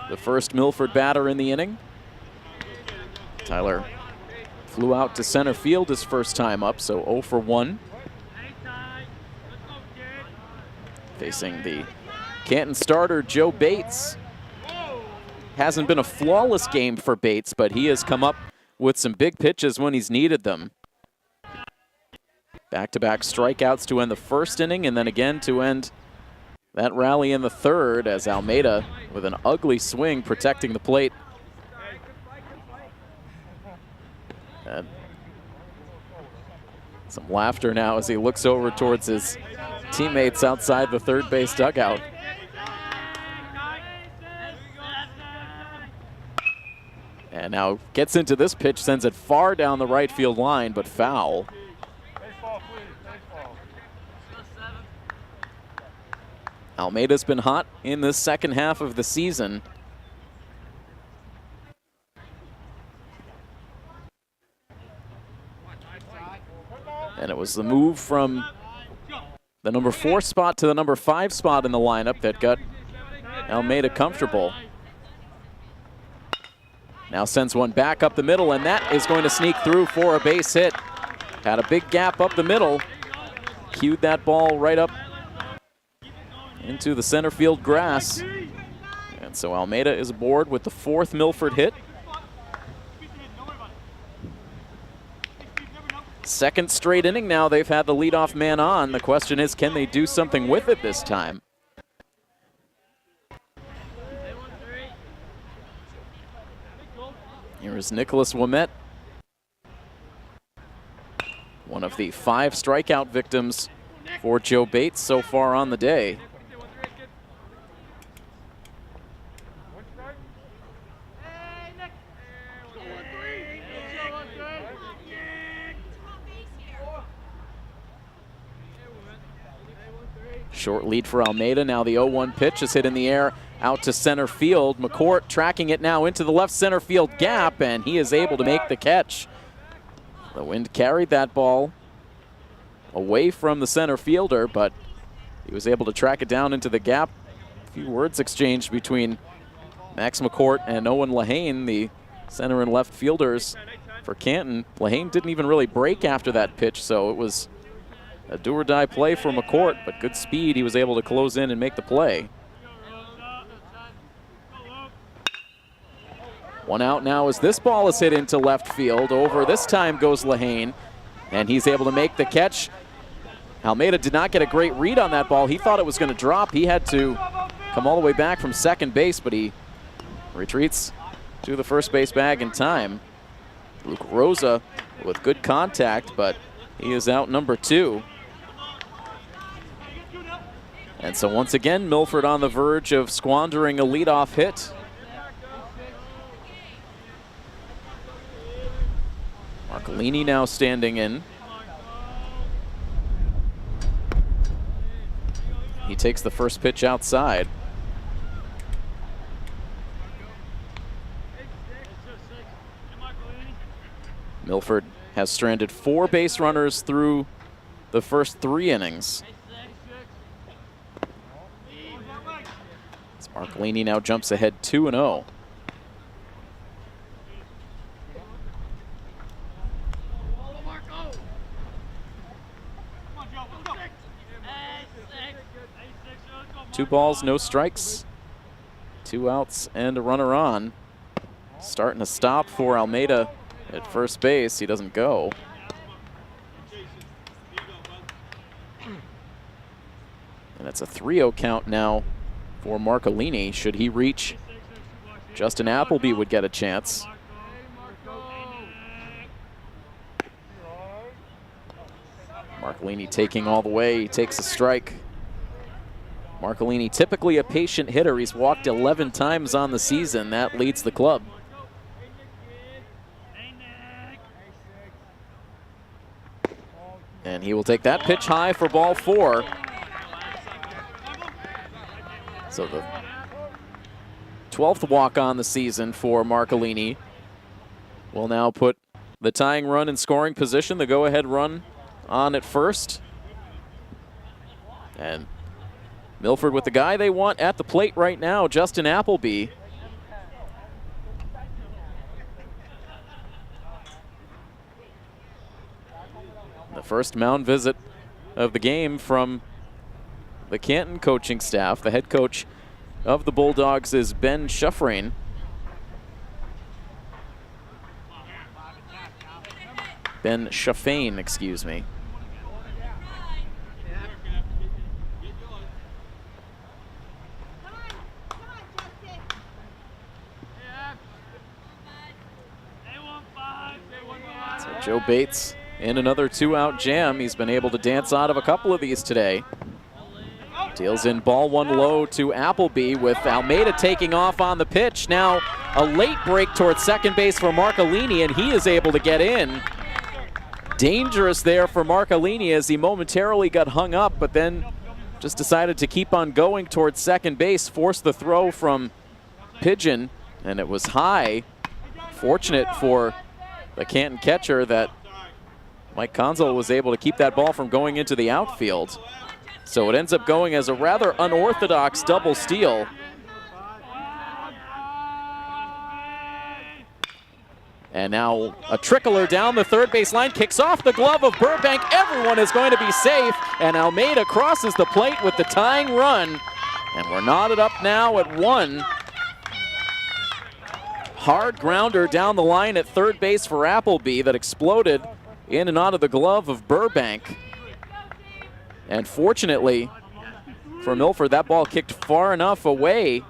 the first Milford batter in the inning. Tyler flew out to center field his first time up, so 0 for 1. Facing the Canton starter, Joe Bates. Hasn't been a flawless game for Bates, but he has come up with some big pitches when he's needed them. Back-to-back strikeouts to end the first inning, and then again to end that rally in the third as Almeida with an ugly swing protecting the plate. And some laughter now as he looks over towards his teammates outside the third base dugout. And now gets into this pitch, sends it far down the right field line, but foul. Almeida's been hot in the second half of the season. And it was the move from the number 4 spot to the number 5 spot in the lineup that got Almeida comfortable. Now sends one back up the middle, and that is going to sneak through for a base hit. Had a big gap up the middle. Cued that ball right up into the center field grass. And so Almeida is aboard with the 4th Milford hit. Second straight inning now they've had the leadoff man on. The question is, can they do something with it this time? Here is Nicholas Ouimet, one of the 5 strikeout victims for Joe Bates so far on the day. Short lead for Almeida. Now the 0-1 pitch is hit in the air out to center field. McCourt tracking it now into the left center field gap, and he is able to make the catch. The wind carried that ball away from the center fielder, but he was able to track it down into the gap. A few words exchanged between Max McCourt and Owen Lehane, the center and left fielders for Canton. Lehane didn't even really break after that pitch, so it was a do-or-die play for McCourt, but good speed. He was able to close in and make the play. One out now as this ball is hit into left field. Over this time goes Lehane, and he's able to make the catch. Almeida did not get a great read on that ball. He thought it was going to drop. He had to come all the way back from second base, but he retreats to the first base bag in time. Luke Rosa with good contact, but he is out number 2. And so once again, Milford on the verge of squandering a leadoff hit. Marcolini now standing in. He takes the first pitch outside. Milford has stranded 4 base runners through the first 3 innings. Marcolini now jumps ahead 2-0. Two balls, no strikes, 2 outs, and a runner on. Starting to stop for Almeida at first base. He doesn't go. And it's a 3-0 count now for Marcolini. Should he reach, Justin Appleby would get a chance. Marcolini taking all the way. He takes a strike. Marcolini, typically a patient hitter. He's walked 11 times on the season. That leads the club. And he will take that pitch high for ball 4. So the 12th walk on the season for Marcolini will now put the tying run in scoring position, the go-ahead run on at first. And Milford with the guy they want at the plate right now, Justin Appleby. The first mound visit of the game from the Canton coaching staff. The head coach of the Bulldogs is Ben Shuffrain. Ben Shuffrain, excuse me. Joe Bates in another 2-out jam. He's been able to dance out of a couple of these today. Deals in ball one low to Appleby with Almeida taking off on the pitch. Now a late break towards second base for Marcolini, and he is able to get in. Dangerous there for Marcolini as he momentarily got hung up, but then just decided to keep on going towards second base, forced the throw from Pigeon, and it was high. Fortunate for the Canton catcher that Mcgonagall was able to keep that ball from going into the outfield. So it ends up going as a rather unorthodox double steal. And now a trickler down the third base line, kicks off the glove of Burbank. Everyone is going to be safe, and Almeida crosses the plate with the tying run. And we're knotted up now at 1. Hard grounder down the line at third base for Appleby that exploded in and out of the glove of Burbank. And fortunately for Milford, that ball kicked far enough away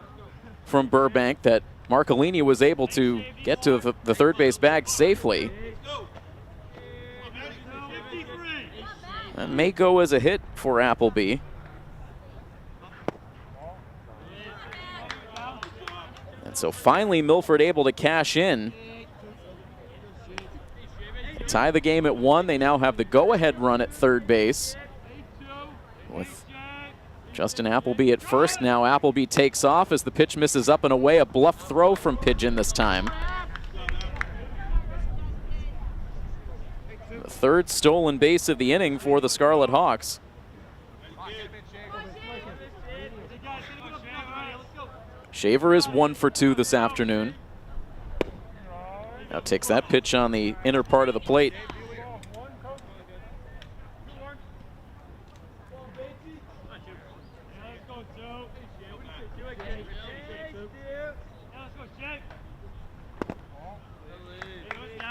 from Burbank that Marcolini was able to get to the third base bag safely. That may go as a hit for Appleby. And so finally Milford able to cash in. They tie the game at 1. They now have the go-ahead run at third base with Justin Appleby at first. Now Appleby takes off as the pitch misses up and away. A bluff throw from Pigeon this time. The third stolen base of the inning for the Scarlet Hawks. Shaver is 1 for 2 this afternoon. Now takes that pitch on the inner part of the plate.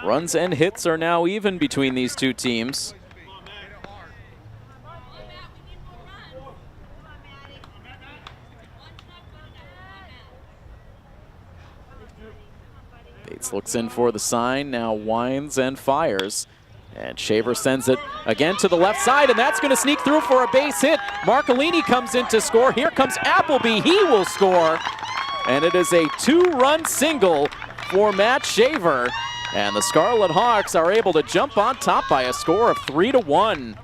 Runs and hits are now even between these two teams. Bates looks in for the sign, now winds and fires. And Shaver sends it again to the left side, and that's going to sneak through for a base hit. Marcolini comes in to score. Here comes Appleby. He will score. And it is a 2-run single for Matt Shaver. And the Scarlet Hawks are able to jump on top by a score of 3-1.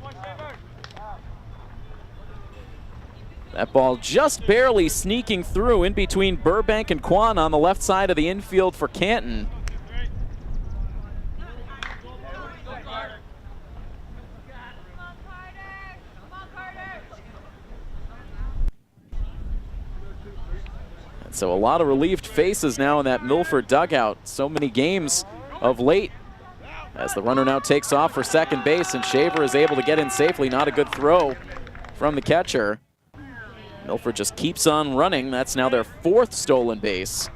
That ball just barely sneaking through in between Burbank and Quan on the left side of the infield for Canton. And so a lot of relieved faces now in that Milford dugout. So many games of late as the runner now takes off for second base, and Shaver is able to get in safely. Not a good throw from the catcher. Milford just keeps on running. That's now their 4th stolen base.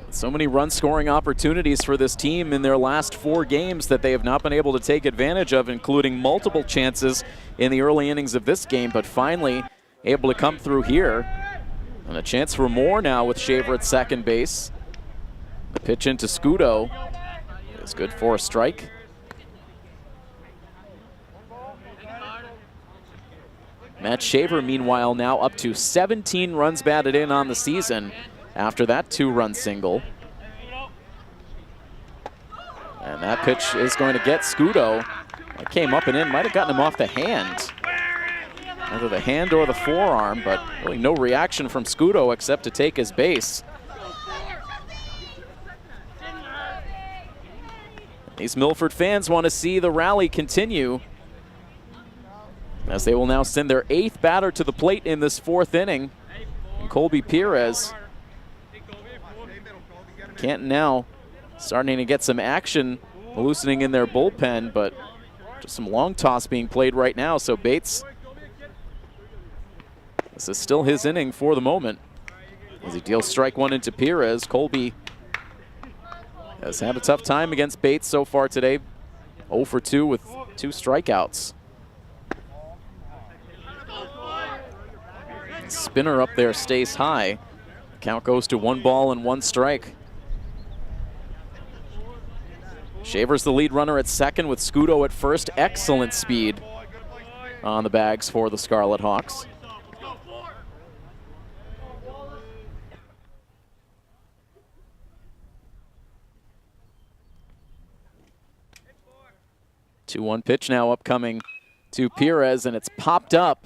So many run-scoring opportunities for this team in their last 4 games that they have not been able to take advantage of, including multiple chances in the early innings of this game, but finally able to come through here. And a chance for more now with Shaver at second base. The pitch into Scudo is good for a strike. Matt Shaver, meanwhile, now up to 17 runs batted in on the season after that 2-run single. And that pitch is going to get Scudo. It came up and in, might have gotten him off the hand. Either the hand or the forearm, but really no reaction from Scudo except to take his base. These Milford fans want to see the rally continue, as they will now send their 8th batter to the plate in this 4th inning. And Colby Perez. Canton now starting to get some action loosening in their bullpen, but just some long toss being played right now. So Bates, this is still his inning for the moment. As he deals strike 1 into Perez, Colby has had a tough time against Bates so far today. 0 for 2 with 2 strikeouts. Spinner up there stays high. Count goes to 1 ball and 1 strike. Shaver's the lead runner at second with Scudo at first. Excellent speed on the bags for the Scarlet Hawks. Two-one pitch now upcoming to Perez, and it's popped up.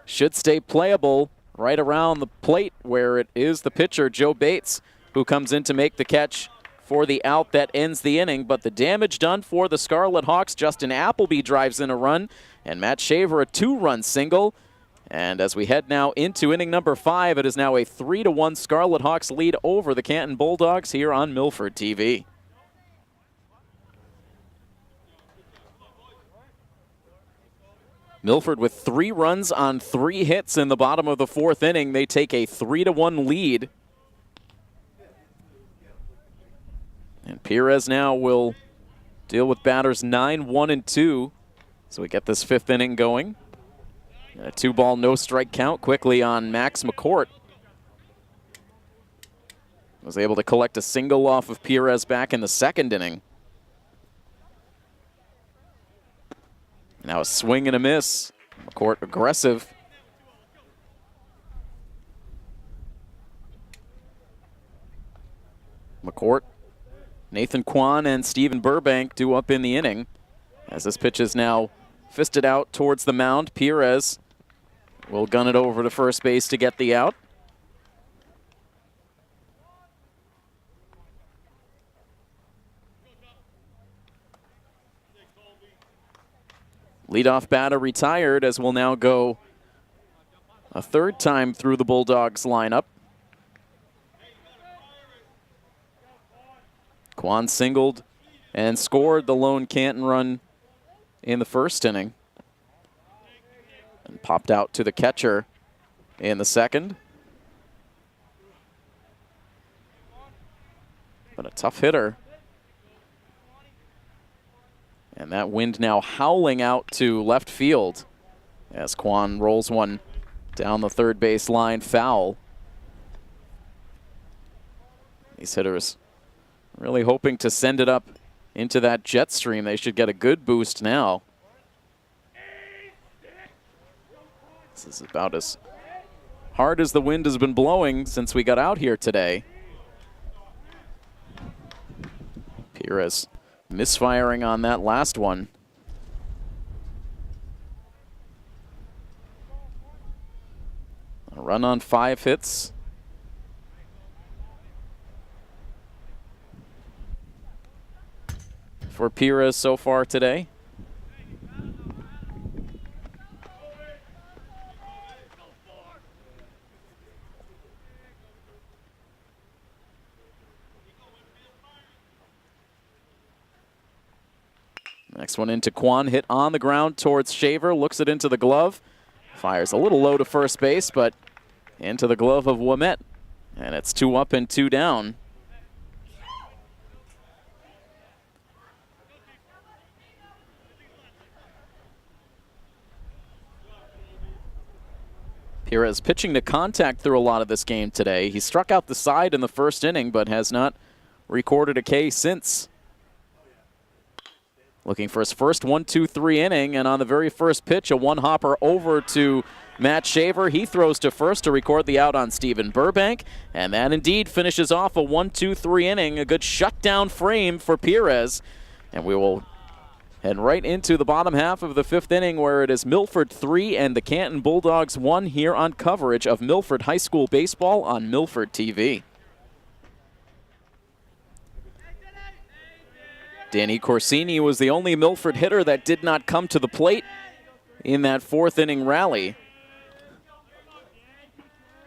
Should stay playable right around the plate where it is the pitcher, Joe Bates, who comes in to make the catch for the out that ends the inning. But the damage done for the Scarlet Hawks. Justin Appleby drives in a run, and Matt Shaver a 2-run single. And as we head now into inning number 5, it is now a 3-1 Scarlet Hawks lead over the Canton Bulldogs here on Milford TV. Milford with 3 runs on 3 hits in the bottom of the 4th inning. They take a 3-1 lead. And Perez now will deal with batters 9, 1, and 2. So we get this 5th inning going. And a 2-ball, no strike count quickly on Max McCourt. Was able to collect a single off of Perez back in the 2nd inning. Now a swing and a miss. McCourt aggressive. McCourt, Nathan Kwan, and Stephen Burbank due up in the inning. As this pitch is now fisted out towards the mound, Perez will gun it over to first base to get the out. Leadoff batter retired, as we'll now go a 3rd time through the Bulldogs lineup. Kwan singled and scored the lone Canton run in the 1st inning. And popped out to the catcher in the 2nd. But a tough hitter. And that wind now howling out to left field as Kwan rolls one down the 3rd base line foul. These hitters really hoping to send it up into that jet stream. They should get a good boost now. This is about as hard as the wind has been blowing since we got out here today. Perez misfiring on that last one. A run on 5 hits. For Perez so far today. Next one into Kwan, hit on the ground towards Shaver, looks it into the glove, fires a little low to first base, but into the glove of Ouimet, and it's 2 up and 2 down. Perez pitching to contact through a lot of this game today. He struck out the side in the 1st inning, but has not recorded a K since. Looking for his first 1-2-3 inning, and on the very first pitch, a one-hopper over to Matt Shaver. He throws to first to record the out on Stephen Burbank, and that indeed finishes off a 1-2-3 inning. A good shutdown frame for Perez, and we will head right into the bottom half of the 5th inning, where it is Milford 3 and the Canton Bulldogs 1 here on coverage of Milford High School baseball on Milford TV. Danny Corsini was the only Milford hitter that did not come to the plate in that 4th inning rally.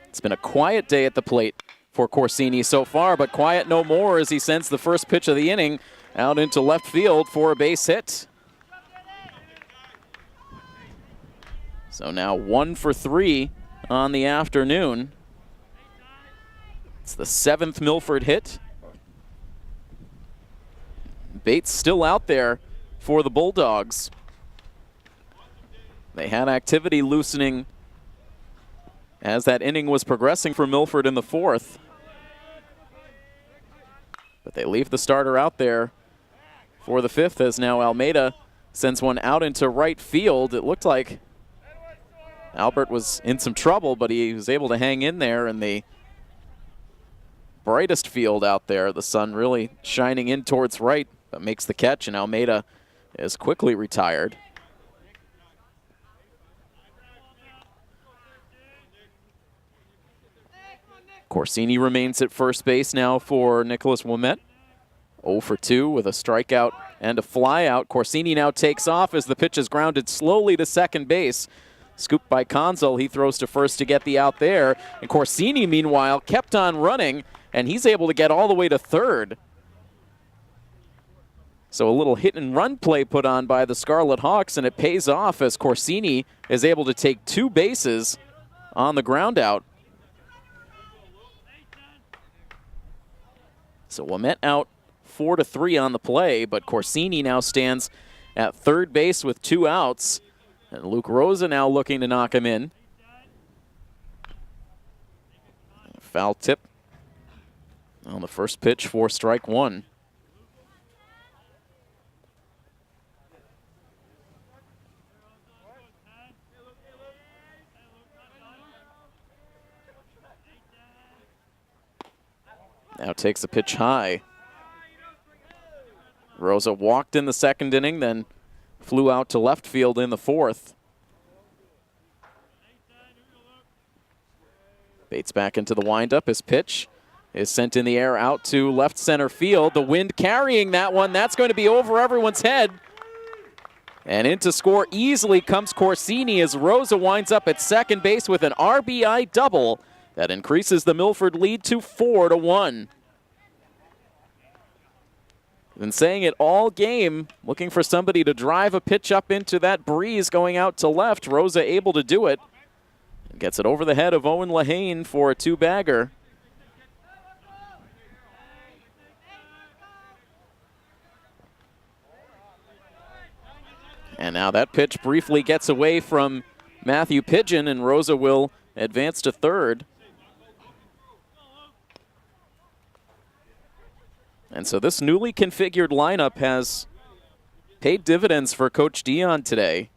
It's been a quiet day at the plate for Corsini so far, but quiet no more as he sends the first pitch of the inning out into left field for a base hit. So now 1 for 3 on the afternoon. It's the 7th Milford hit. Bates still out there for the Bulldogs. They had activity loosening as that inning was progressing for Milford in the fourth. But they leave the starter out there for the fifth, as now Almeida sends one out into right field. It looked like Albert was in some trouble, but he was able to hang in there in the brightest field out there. The sun really shining in towards right, but makes the catch, and Almeida is quickly retired. Corsini remains at first base now for Nicholas Ouimet. 0 for 2 with a strikeout and a flyout. Corsini now takes off as the pitch is grounded slowly to second base. Scooped by Consul, he throws to first to get the out there. And Corsini, meanwhile, kept on running, and he's able to get all the way to third. So a little hit and run play put on by the Scarlet Hawks, and it pays off as Corsini is able to take 2 bases on the ground out. So Ouimet out 4-3 on the play, but Corsini now stands at third base with 2 outs. And Luke Rosa now looking to knock him in. Foul tip on the first pitch for strike 1. Now takes a pitch high. Rosa walked in the second inning, then flew out to left field in the fourth. Bates back into the windup. His pitch is sent in the air out to left center field. The wind carrying that one. That's going to be over everyone's head. And in to score easily comes Corsini as Rosa winds up at second base with an RBI double. That increases the Milford lead to 4-1. Been saying it all game, looking for somebody to drive a pitch up into that breeze going out to left. Rosa able to do it. Gets it over the head of Owen Lehane for a 2-bagger. And now that pitch briefly gets away from Matthew Pidgeon, and Rosa will advance to third. And so this newly configured lineup has paid dividends for Coach Dion today.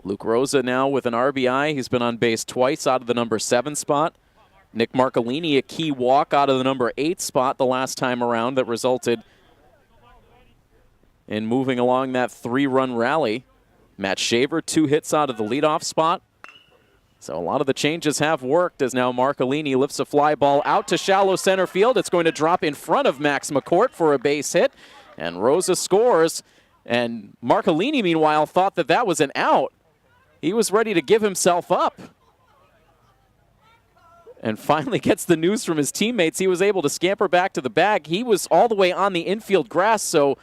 Luke Rosa now with an RBI. He's been on base twice out of the number 7 spot. Nick Marcolini, a key walk out of the number 8 spot the last time around that resulted in moving along that 3-run rally. Matt Shaver, 2 hits out of the leadoff spot. So a lot of the changes have worked as now Marcolini lifts a fly ball out to shallow center field. It's going to drop in front of Max McCourt for a base hit. And Rosa scores. And Marcolini, meanwhile, thought that that was an out. He was ready to give himself up. And finally gets the news from his teammates. He was able to scamper back to the bag. He was all the way on the infield grass, so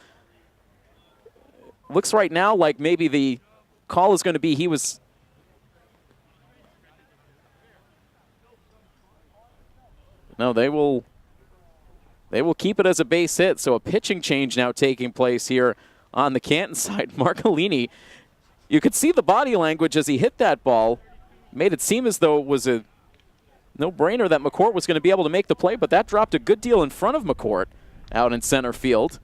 looks right now like maybe the call is going to be he was... No, they will keep it as a base hit, so a pitching change now taking place here on the Canton side. Marcolini, you could see the body language as he hit that ball. Made it seem as though it was a no-brainer that McCourt was going to be able to make the play, but that dropped a good deal in front of McCourt out in center field.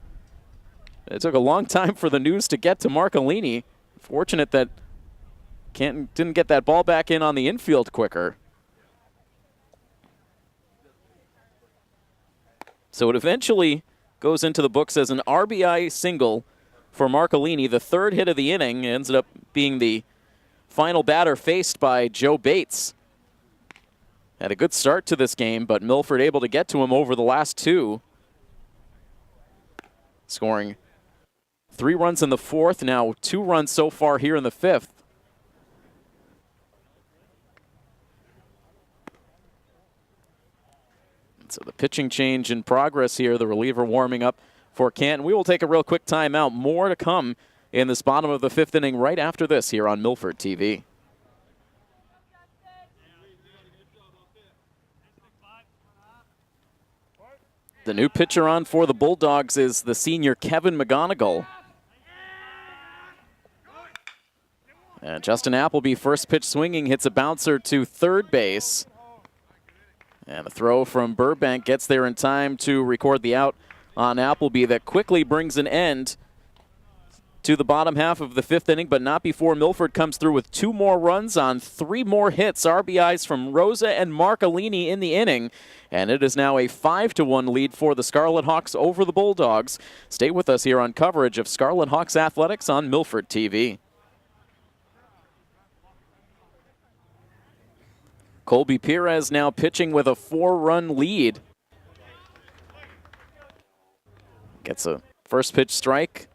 It took a long time for the news to get to Marcolini. Fortunate that Canton didn't get that ball back in on the infield quicker. So it eventually goes into the books as an RBI single for Marcolini. The 3rd hit of the inning ends up being the final batter faced by Joe Bates. Had a good start to this game, but Milford able to get to him over the last 2. Scoring 3 runs in the 4th, now 2 runs so far here in the 5th. So the pitching change in progress here, the reliever warming up for Canton. We will take a real quick timeout. More to come in this bottom of the 5th inning right after this here on Milford TV. The new pitcher on for the Bulldogs is the senior Kevin Mcgonagall. And Justin Appleby, first pitch swinging, hits a bouncer to third base. And the throw from Burbank gets there in time to record the out on Appleby. That quickly brings an end to the bottom half of the fifth inning, but not before Milford comes through with 2 more runs on 3 more hits. RBIs from Rosa and Marcolini in the inning. And it is now a 5-1 lead for the Scarlet Hawks over the Bulldogs. Stay with us here on coverage of Scarlet Hawks Athletics on Milford TV. Colby Perez now pitching with a 4-run lead. Gets a first pitch strike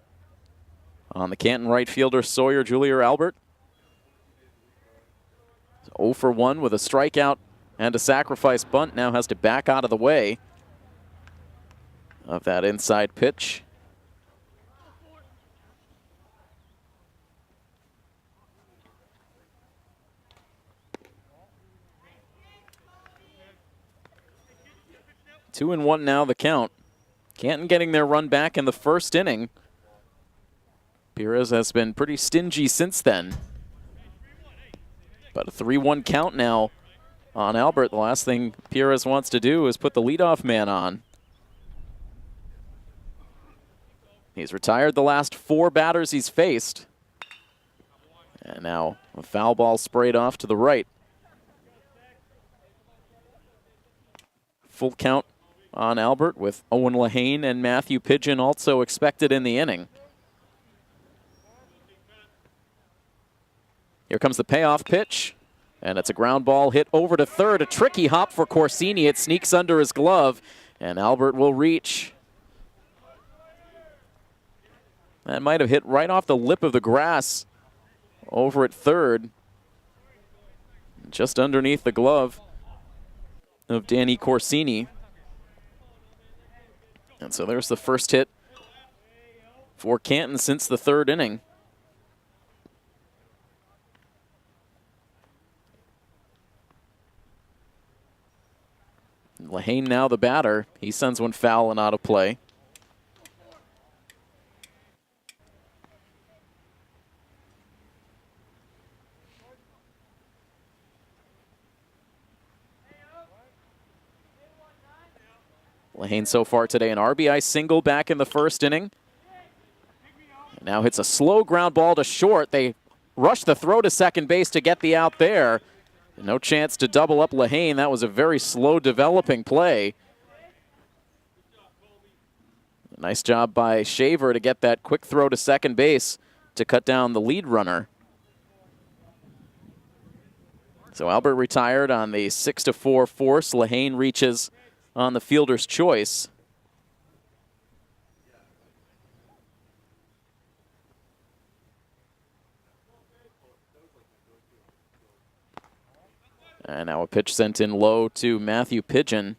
on the Canton right fielder Sawyer Julier Albert. 0 for 1 with a strikeout and a sacrifice bunt. Now has to back out of the way of that inside pitch. Two and one now, the count. Canton getting their run back in the first inning. Perez has been pretty stingy since then. But a 3-1 count now on Albert. The last thing Perez wants to do is put the leadoff man on. He's retired the last 4 batters he's faced. And now a foul ball sprayed off to the right. Full count on Albert with Owen Lehane and Matthew Pigeon also expected in the inning. Here comes the payoff pitch, and it's a ground ball hit over to third. A tricky hop for Corsini. It sneaks under his glove, and Albert will reach. That might have hit right off the lip of the grass over at third, just underneath the glove of Danny Corsini. And so there's the first hit for Canton since the third inning. Lehane now the batter. He sends one foul and out of play. Lehane so far today an RBI single back in the first inning. And now hits a slow ground ball to short. They rush the throw to second base to get the out there. No chance to double up Lehane. That was a very slow developing play. Nice job by Shaver to get that quick throw to second base to cut down the lead runner. So Albert retired on the 6-4 force. Lehane reaches on the fielder's choice. And now a pitch sent in low to Matthew Pigeon.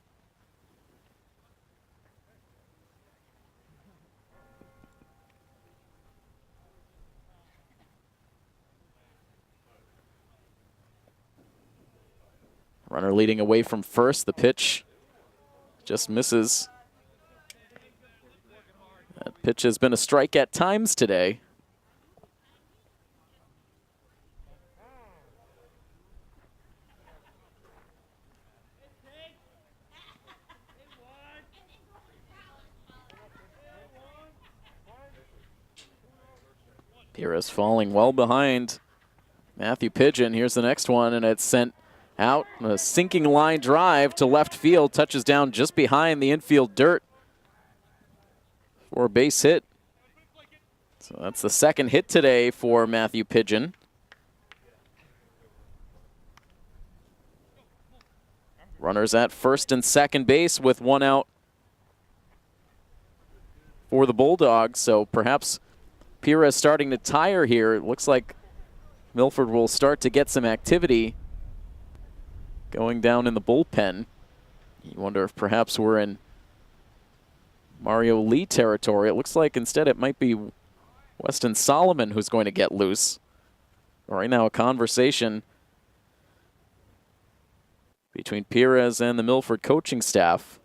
Runner leading away from first. The pitch just misses. That pitch has been a strike at times today. Perez falling well behind Matthew Pigeon. Here's the next one, and it's sent out. A sinking line drive to left field. Touches down just behind the infield dirt for a base hit. So that's the second hit today for Matthew Pigeon. Runners at first and second base with one out for the Bulldogs. So perhaps Perez starting to tire here. It looks like Milford will start to get some activity going down in the bullpen. You wonder if perhaps we're in Mario Lee territory. It looks like instead it might be Weston Solomon who's going to get loose. Right now a conversation between Perez and the Milford coaching staff.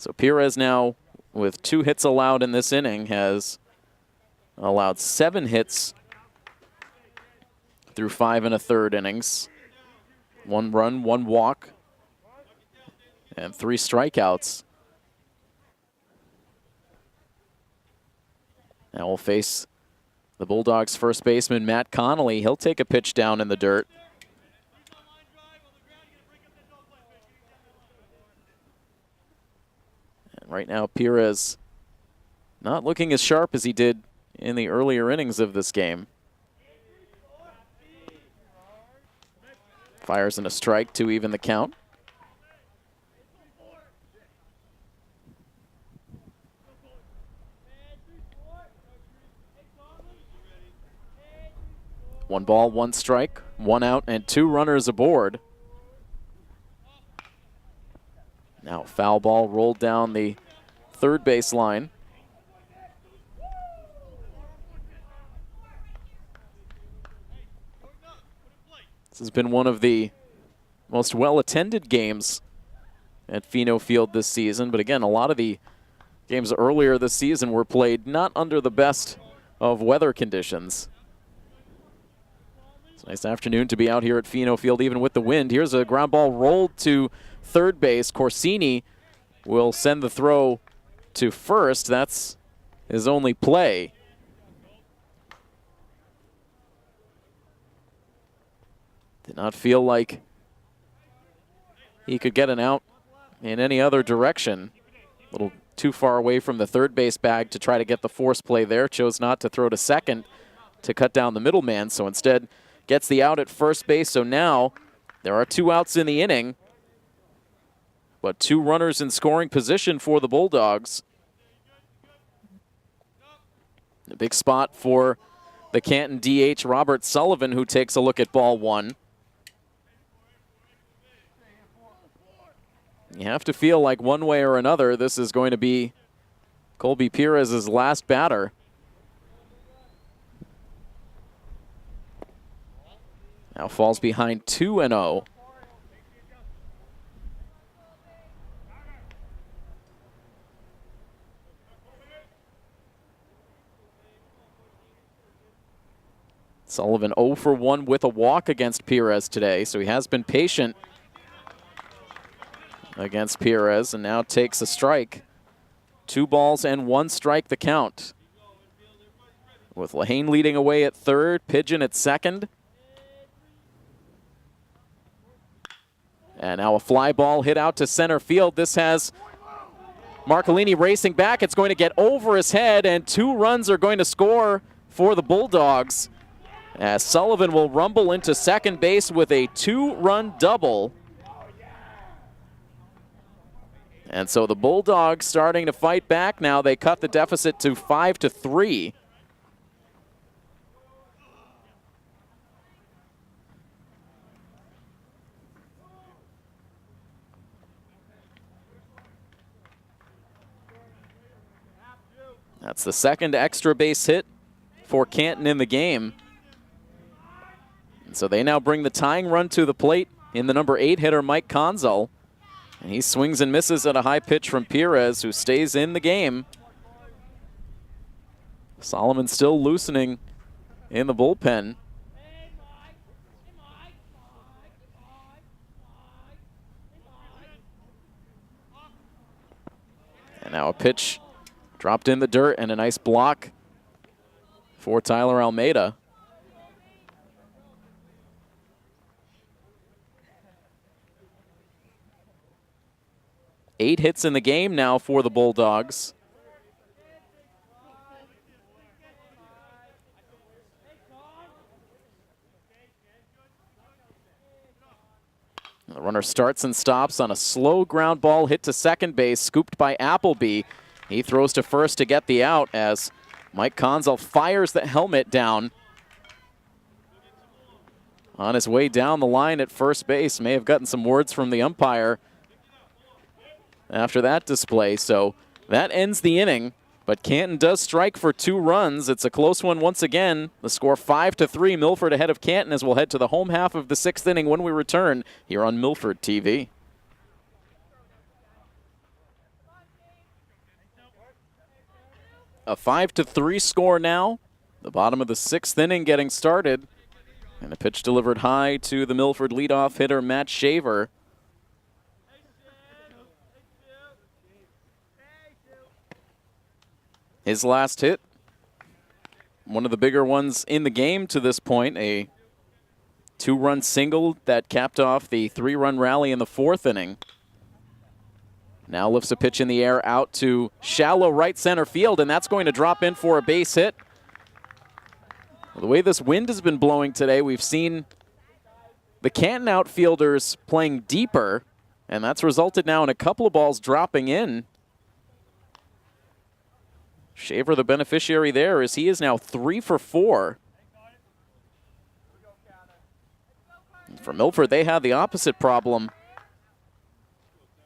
So Perez now, with 2 hits allowed in this inning, has allowed 7 hits through 5 1/3 innings. 1 run, 1 walk, and 3 strikeouts. Now we'll face the Bulldogs' first baseman, Matt Connolly. He'll take a pitch down in the dirt. And right now, Perez not looking as sharp as he did in the earlier innings of this game. Fires in a strike to even the count. One ball, 1 strike, 1 out, and 2 runners aboard. Now foul ball rolled down the third base line. This has been one of the most well-attended games at Pheno Field this season. But again, a lot of the games earlier this season were played not under the best of weather conditions. It's a nice afternoon to be out here at Pheno Field, even with the wind. Here's a ground ball rolled to third base. Corsini will send the throw to first. That's his only play. Did not feel like he could get an out in any other direction. A little too far away from the third base bag to try to get the force play there. Chose not to throw to second to cut down the middleman, so instead gets the out at first base. So now there are 2 outs in the inning, but 2 runners in scoring position for the Bulldogs. A big spot for the Canton DH, Robert Sullivan, who takes a look at ball 1. You have to feel like one way or another this is going to be Colby Perez's last batter. Now falls behind 2-0. Sullivan 0 for 1 with a walk against Perez today, so he has been patient against Perez and now takes a strike. 2 balls and 1 strike the count. With Lehane leading away at third, Pigeon at second. And now a fly ball hit out to center field. This has Marcolini racing back. It's going to get over his head, and 2 runs are going to score for the Bulldogs, as Sullivan will rumble into second base with a 2-run double. And so the Bulldogs starting to fight back now. They cut the deficit to 5-3. That's the second extra base hit for Canton in the game. And so they now bring the tying run to the plate in the number 8 hitter, Mcgonagall. And he swings and misses at a high pitch from Perez, who stays in the game. Solomon still loosening in the bullpen. And now a pitch dropped in the dirt and a nice block for Tyler Almeida. Eight hits in the game now for the Bulldogs. The runner starts and stops on a slow ground ball hit to second base, scooped by Appleby. He throws to first to get the out as Mcgonagall fires the helmet down. On his way down the line at first base, may have gotten some words from the umpire after that display. So that ends the inning, but Canton does strike for 2 runs. It's a close one once again. The score 5-3, Milford ahead of Canton, as we'll head to the home half of the 6th inning when we return here on Milford TV. A 5-3 score now. The bottom of the 6th inning getting started. And a pitch delivered high to the Milford leadoff hitter, Matt Shaver. His last hit, one of the bigger ones in the game to this point, a 2-run single that capped off the 3-run rally in the 4th inning. Now lifts a pitch in the air out to shallow right center field, and that's going to drop in for a base hit. Well, the way this wind has been blowing today, we've seen the Canton outfielders playing deeper, and that's resulted now in a couple of balls dropping in. Shaver, the beneficiary there, as he is now 3 for 4. For Milford, they had the opposite problem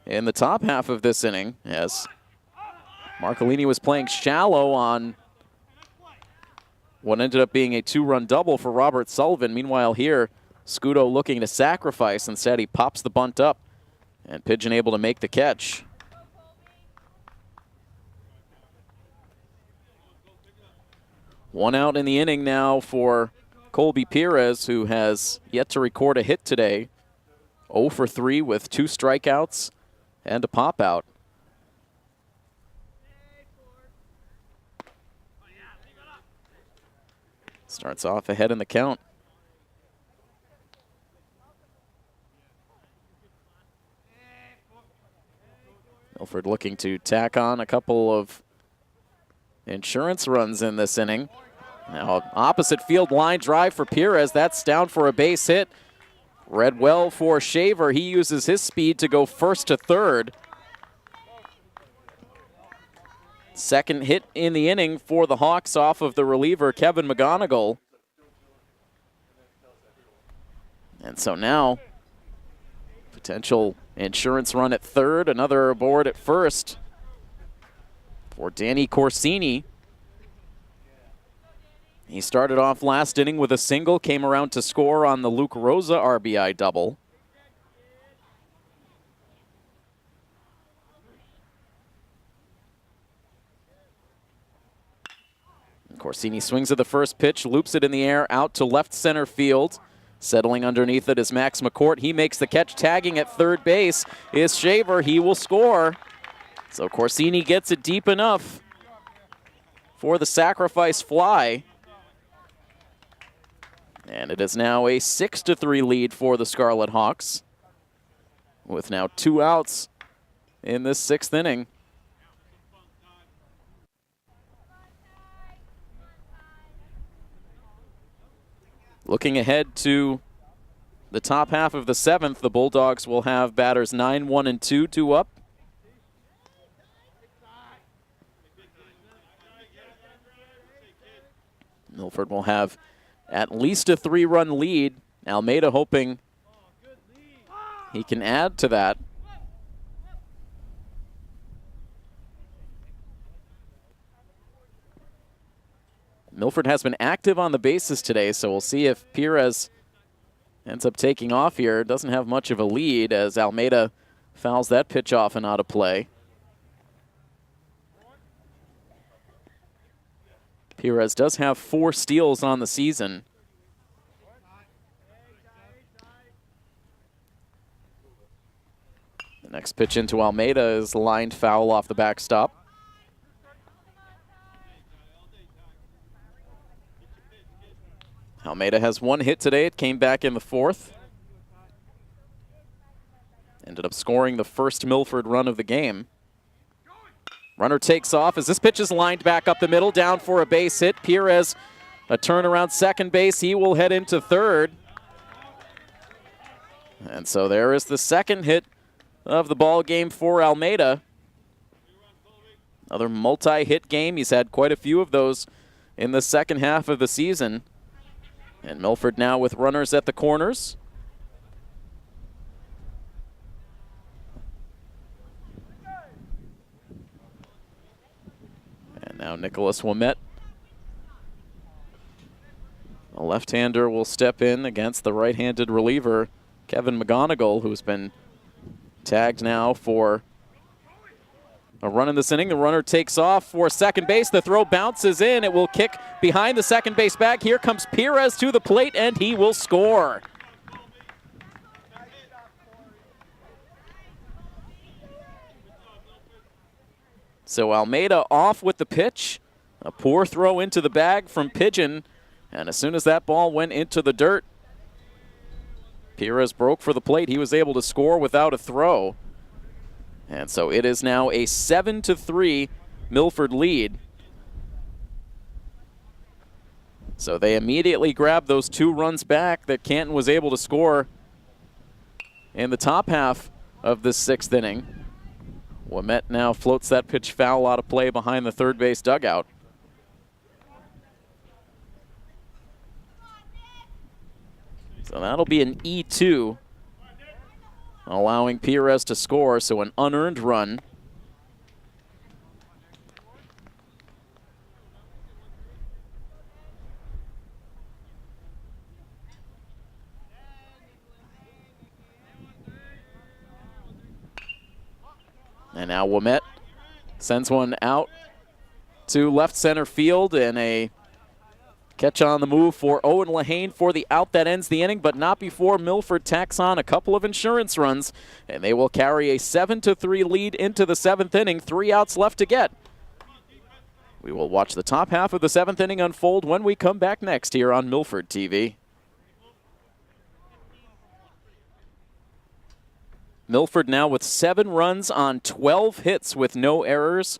in the top half of this inning, as Marcolini was playing shallow on what ended up being a 2-run double for Robert Sullivan. Meanwhile here, Scudo looking to sacrifice. Instead, he pops the bunt up, and Pigeon able to make the catch. One out in the inning now for Colby Perez, who has yet to record a hit today. 0 for 3 with 2 strikeouts and a pop out. Starts off ahead in the count. Milford looking to tack on a couple of insurance runs in this inning. Now, opposite field line drive for Perez. That's down for a base hit. Read well for Shaver. He uses his speed to go first to third. Second hit in the inning for the Hawks off of the reliever, Kevin Mcgonagall. And so now, potential insurance run at third, another aboard at first for Danny Corsini. He started off last inning with a single, came around to score on the Luke Rosa RBI double. And Corsini swings at the first pitch, loops it in the air out to left center field. Settling underneath it is Max McCourt. He makes the catch. Tagging at third base is Shaver. He will score. So Corsini gets it deep enough for the sacrifice fly. And it is now a 6-3 lead for the Scarlet Hawks, with now 2 outs in this 6th inning. Looking ahead to the top half of the 7th, the Bulldogs will have batters 9, 1, and 2, 2 up. Milford will have at least a 3-run lead. Almeida hoping he can add to that. Milford has been active on the bases today, so we'll see if Perez ends up taking off here. Doesn't have much of a lead as Almeida fouls that pitch off and out of play. Perez does have 4 steals on the season. The next pitch into Almeida is lined foul off the backstop. Almeida has 1 hit today. It came back in the 4th. Ended up scoring the first Milford run of the game. Runner takes off as this pitch is lined back up the middle, down for a base hit. Perez, a turn around second base. He will head into third. And so there is the second hit of the ball game for Almeida. Another multi-hit game. He's had quite a few of those in the second half of the season. And Milford now with runners at the corners. And now Nicholas Ouimet, a left-hander, will step in against the right-handed reliever, Kevin Mcgonagall, who's been tagged now for A run in this inning. The runner takes off for second base. The throw bounces in. It will kick behind the second base bag. Here comes Perez to the plate, and he will score. So Almeida off with the pitch. A poor throw into the bag from Pigeon. And as soon as that ball went into the dirt, Perez broke for the plate. He was able to score without a throw. And so it is now a 7-3 Milford lead. So they immediately grabbed those 2 runs back that Canton was able to score in the top half of the 6th inning. Ouimet now floats that pitch foul out of play behind the third base dugout. So that'll be an E2, allowing Perez to score, so an unearned run. And now Ouimet sends one out to left center field, and a catch on the move for Owen Lehane for the out that ends the inning, but not before Milford tacks on a couple of insurance runs, and they will carry a 7-3 lead into the 7th inning. 3 outs left to get. We will watch the top half of the 7th inning unfold when we come back next here on Milford TV. Milford now with 7 runs on 12 hits with no errors.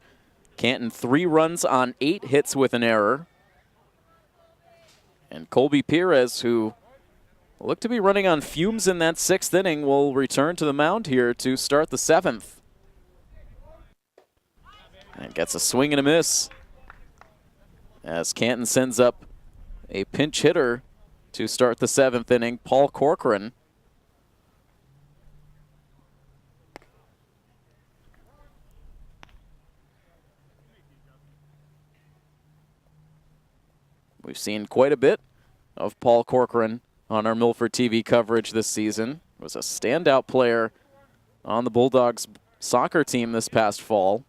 Canton 3 runs on 8 hits with an error. And Colby Perez, who looked to be running on fumes in that 6th inning, will return to the mound here to start the 7th. And gets a swing and a miss as Canton sends up a pinch hitter to start the 7th inning, Paul Corcoran. We've seen quite a bit of Paul Corcoran on our Milford TV coverage this season. He was a standout player on the Bulldogs soccer team this past fall.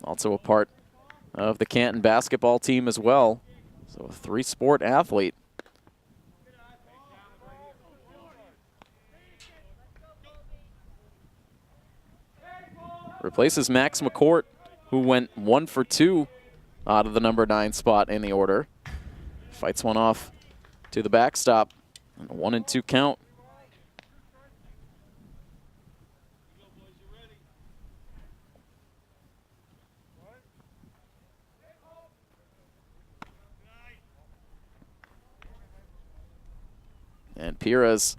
Also a part of the Canton basketball team as well. So a 3-sport athlete. Replaces Max McCourt, who went 1 for 2 out of the number 9 spot in the order. Fights one off to the backstop. And a 1-2 count. And Perez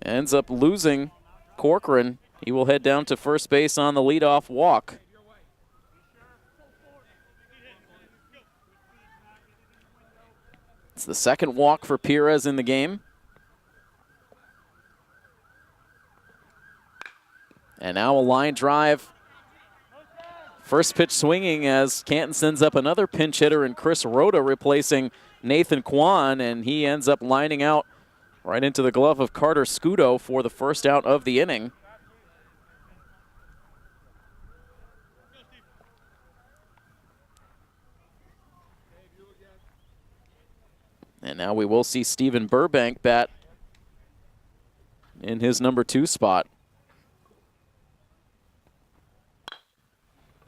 ends up losing Corcoran. He will head down to first base on the leadoff walk. It's the second walk for Perez in the game. And now a line drive. First pitch swinging as Canton sends up another pinch hitter in Chris Rhoda replacing Nathan Kwan, and he ends up lining out right into the glove of Carter Scudo for the first out of the inning. And now we will see Stephen Burbank bat in his number 2 spot.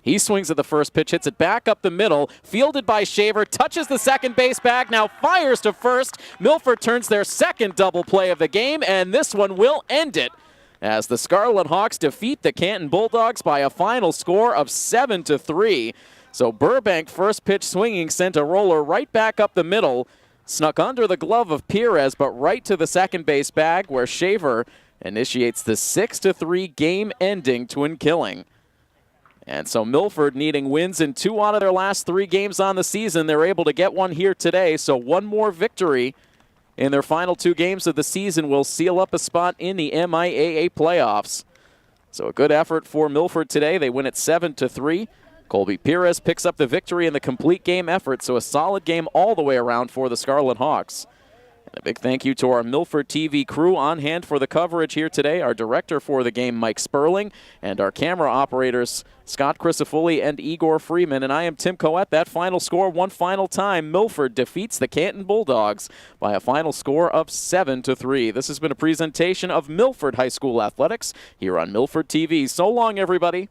He swings at the first pitch, hits it back up the middle, fielded by Shaver, touches the second base bag, now fires to first. Milford turns their second double play of the game, and this one will end it as the Scarlet Hawks defeat the Canton Bulldogs by a final score of 7-3. So Burbank, first pitch swinging, sent a roller right back up the middle, snuck under the glove of Perez, but right to the second base bag where Shaver initiates the 6-3 game-ending twin killing. And so Milford, needing wins in 2 out of their last 3 games on the season, they're able to get one here today. So one more victory in their final 2 games of the season will seal up a spot in the MIAA playoffs. So a good effort for Milford today. They win it 7-3. Colby Perez picks up the victory in the complete game effort, so a solid game all the way around for the Scarlet Hawks. A big thank you to our Milford TV crew on hand for the coverage here today. Our director for the game, Mike Sperling, and our camera operators, Scott Crisafulli and Igor Freeman. And I am Tim Coet. That final score, one final time, Milford defeats the Canton Bulldogs by a final score of 7-3. This has been a presentation of Milford High School Athletics here on Milford TV. So long, everybody.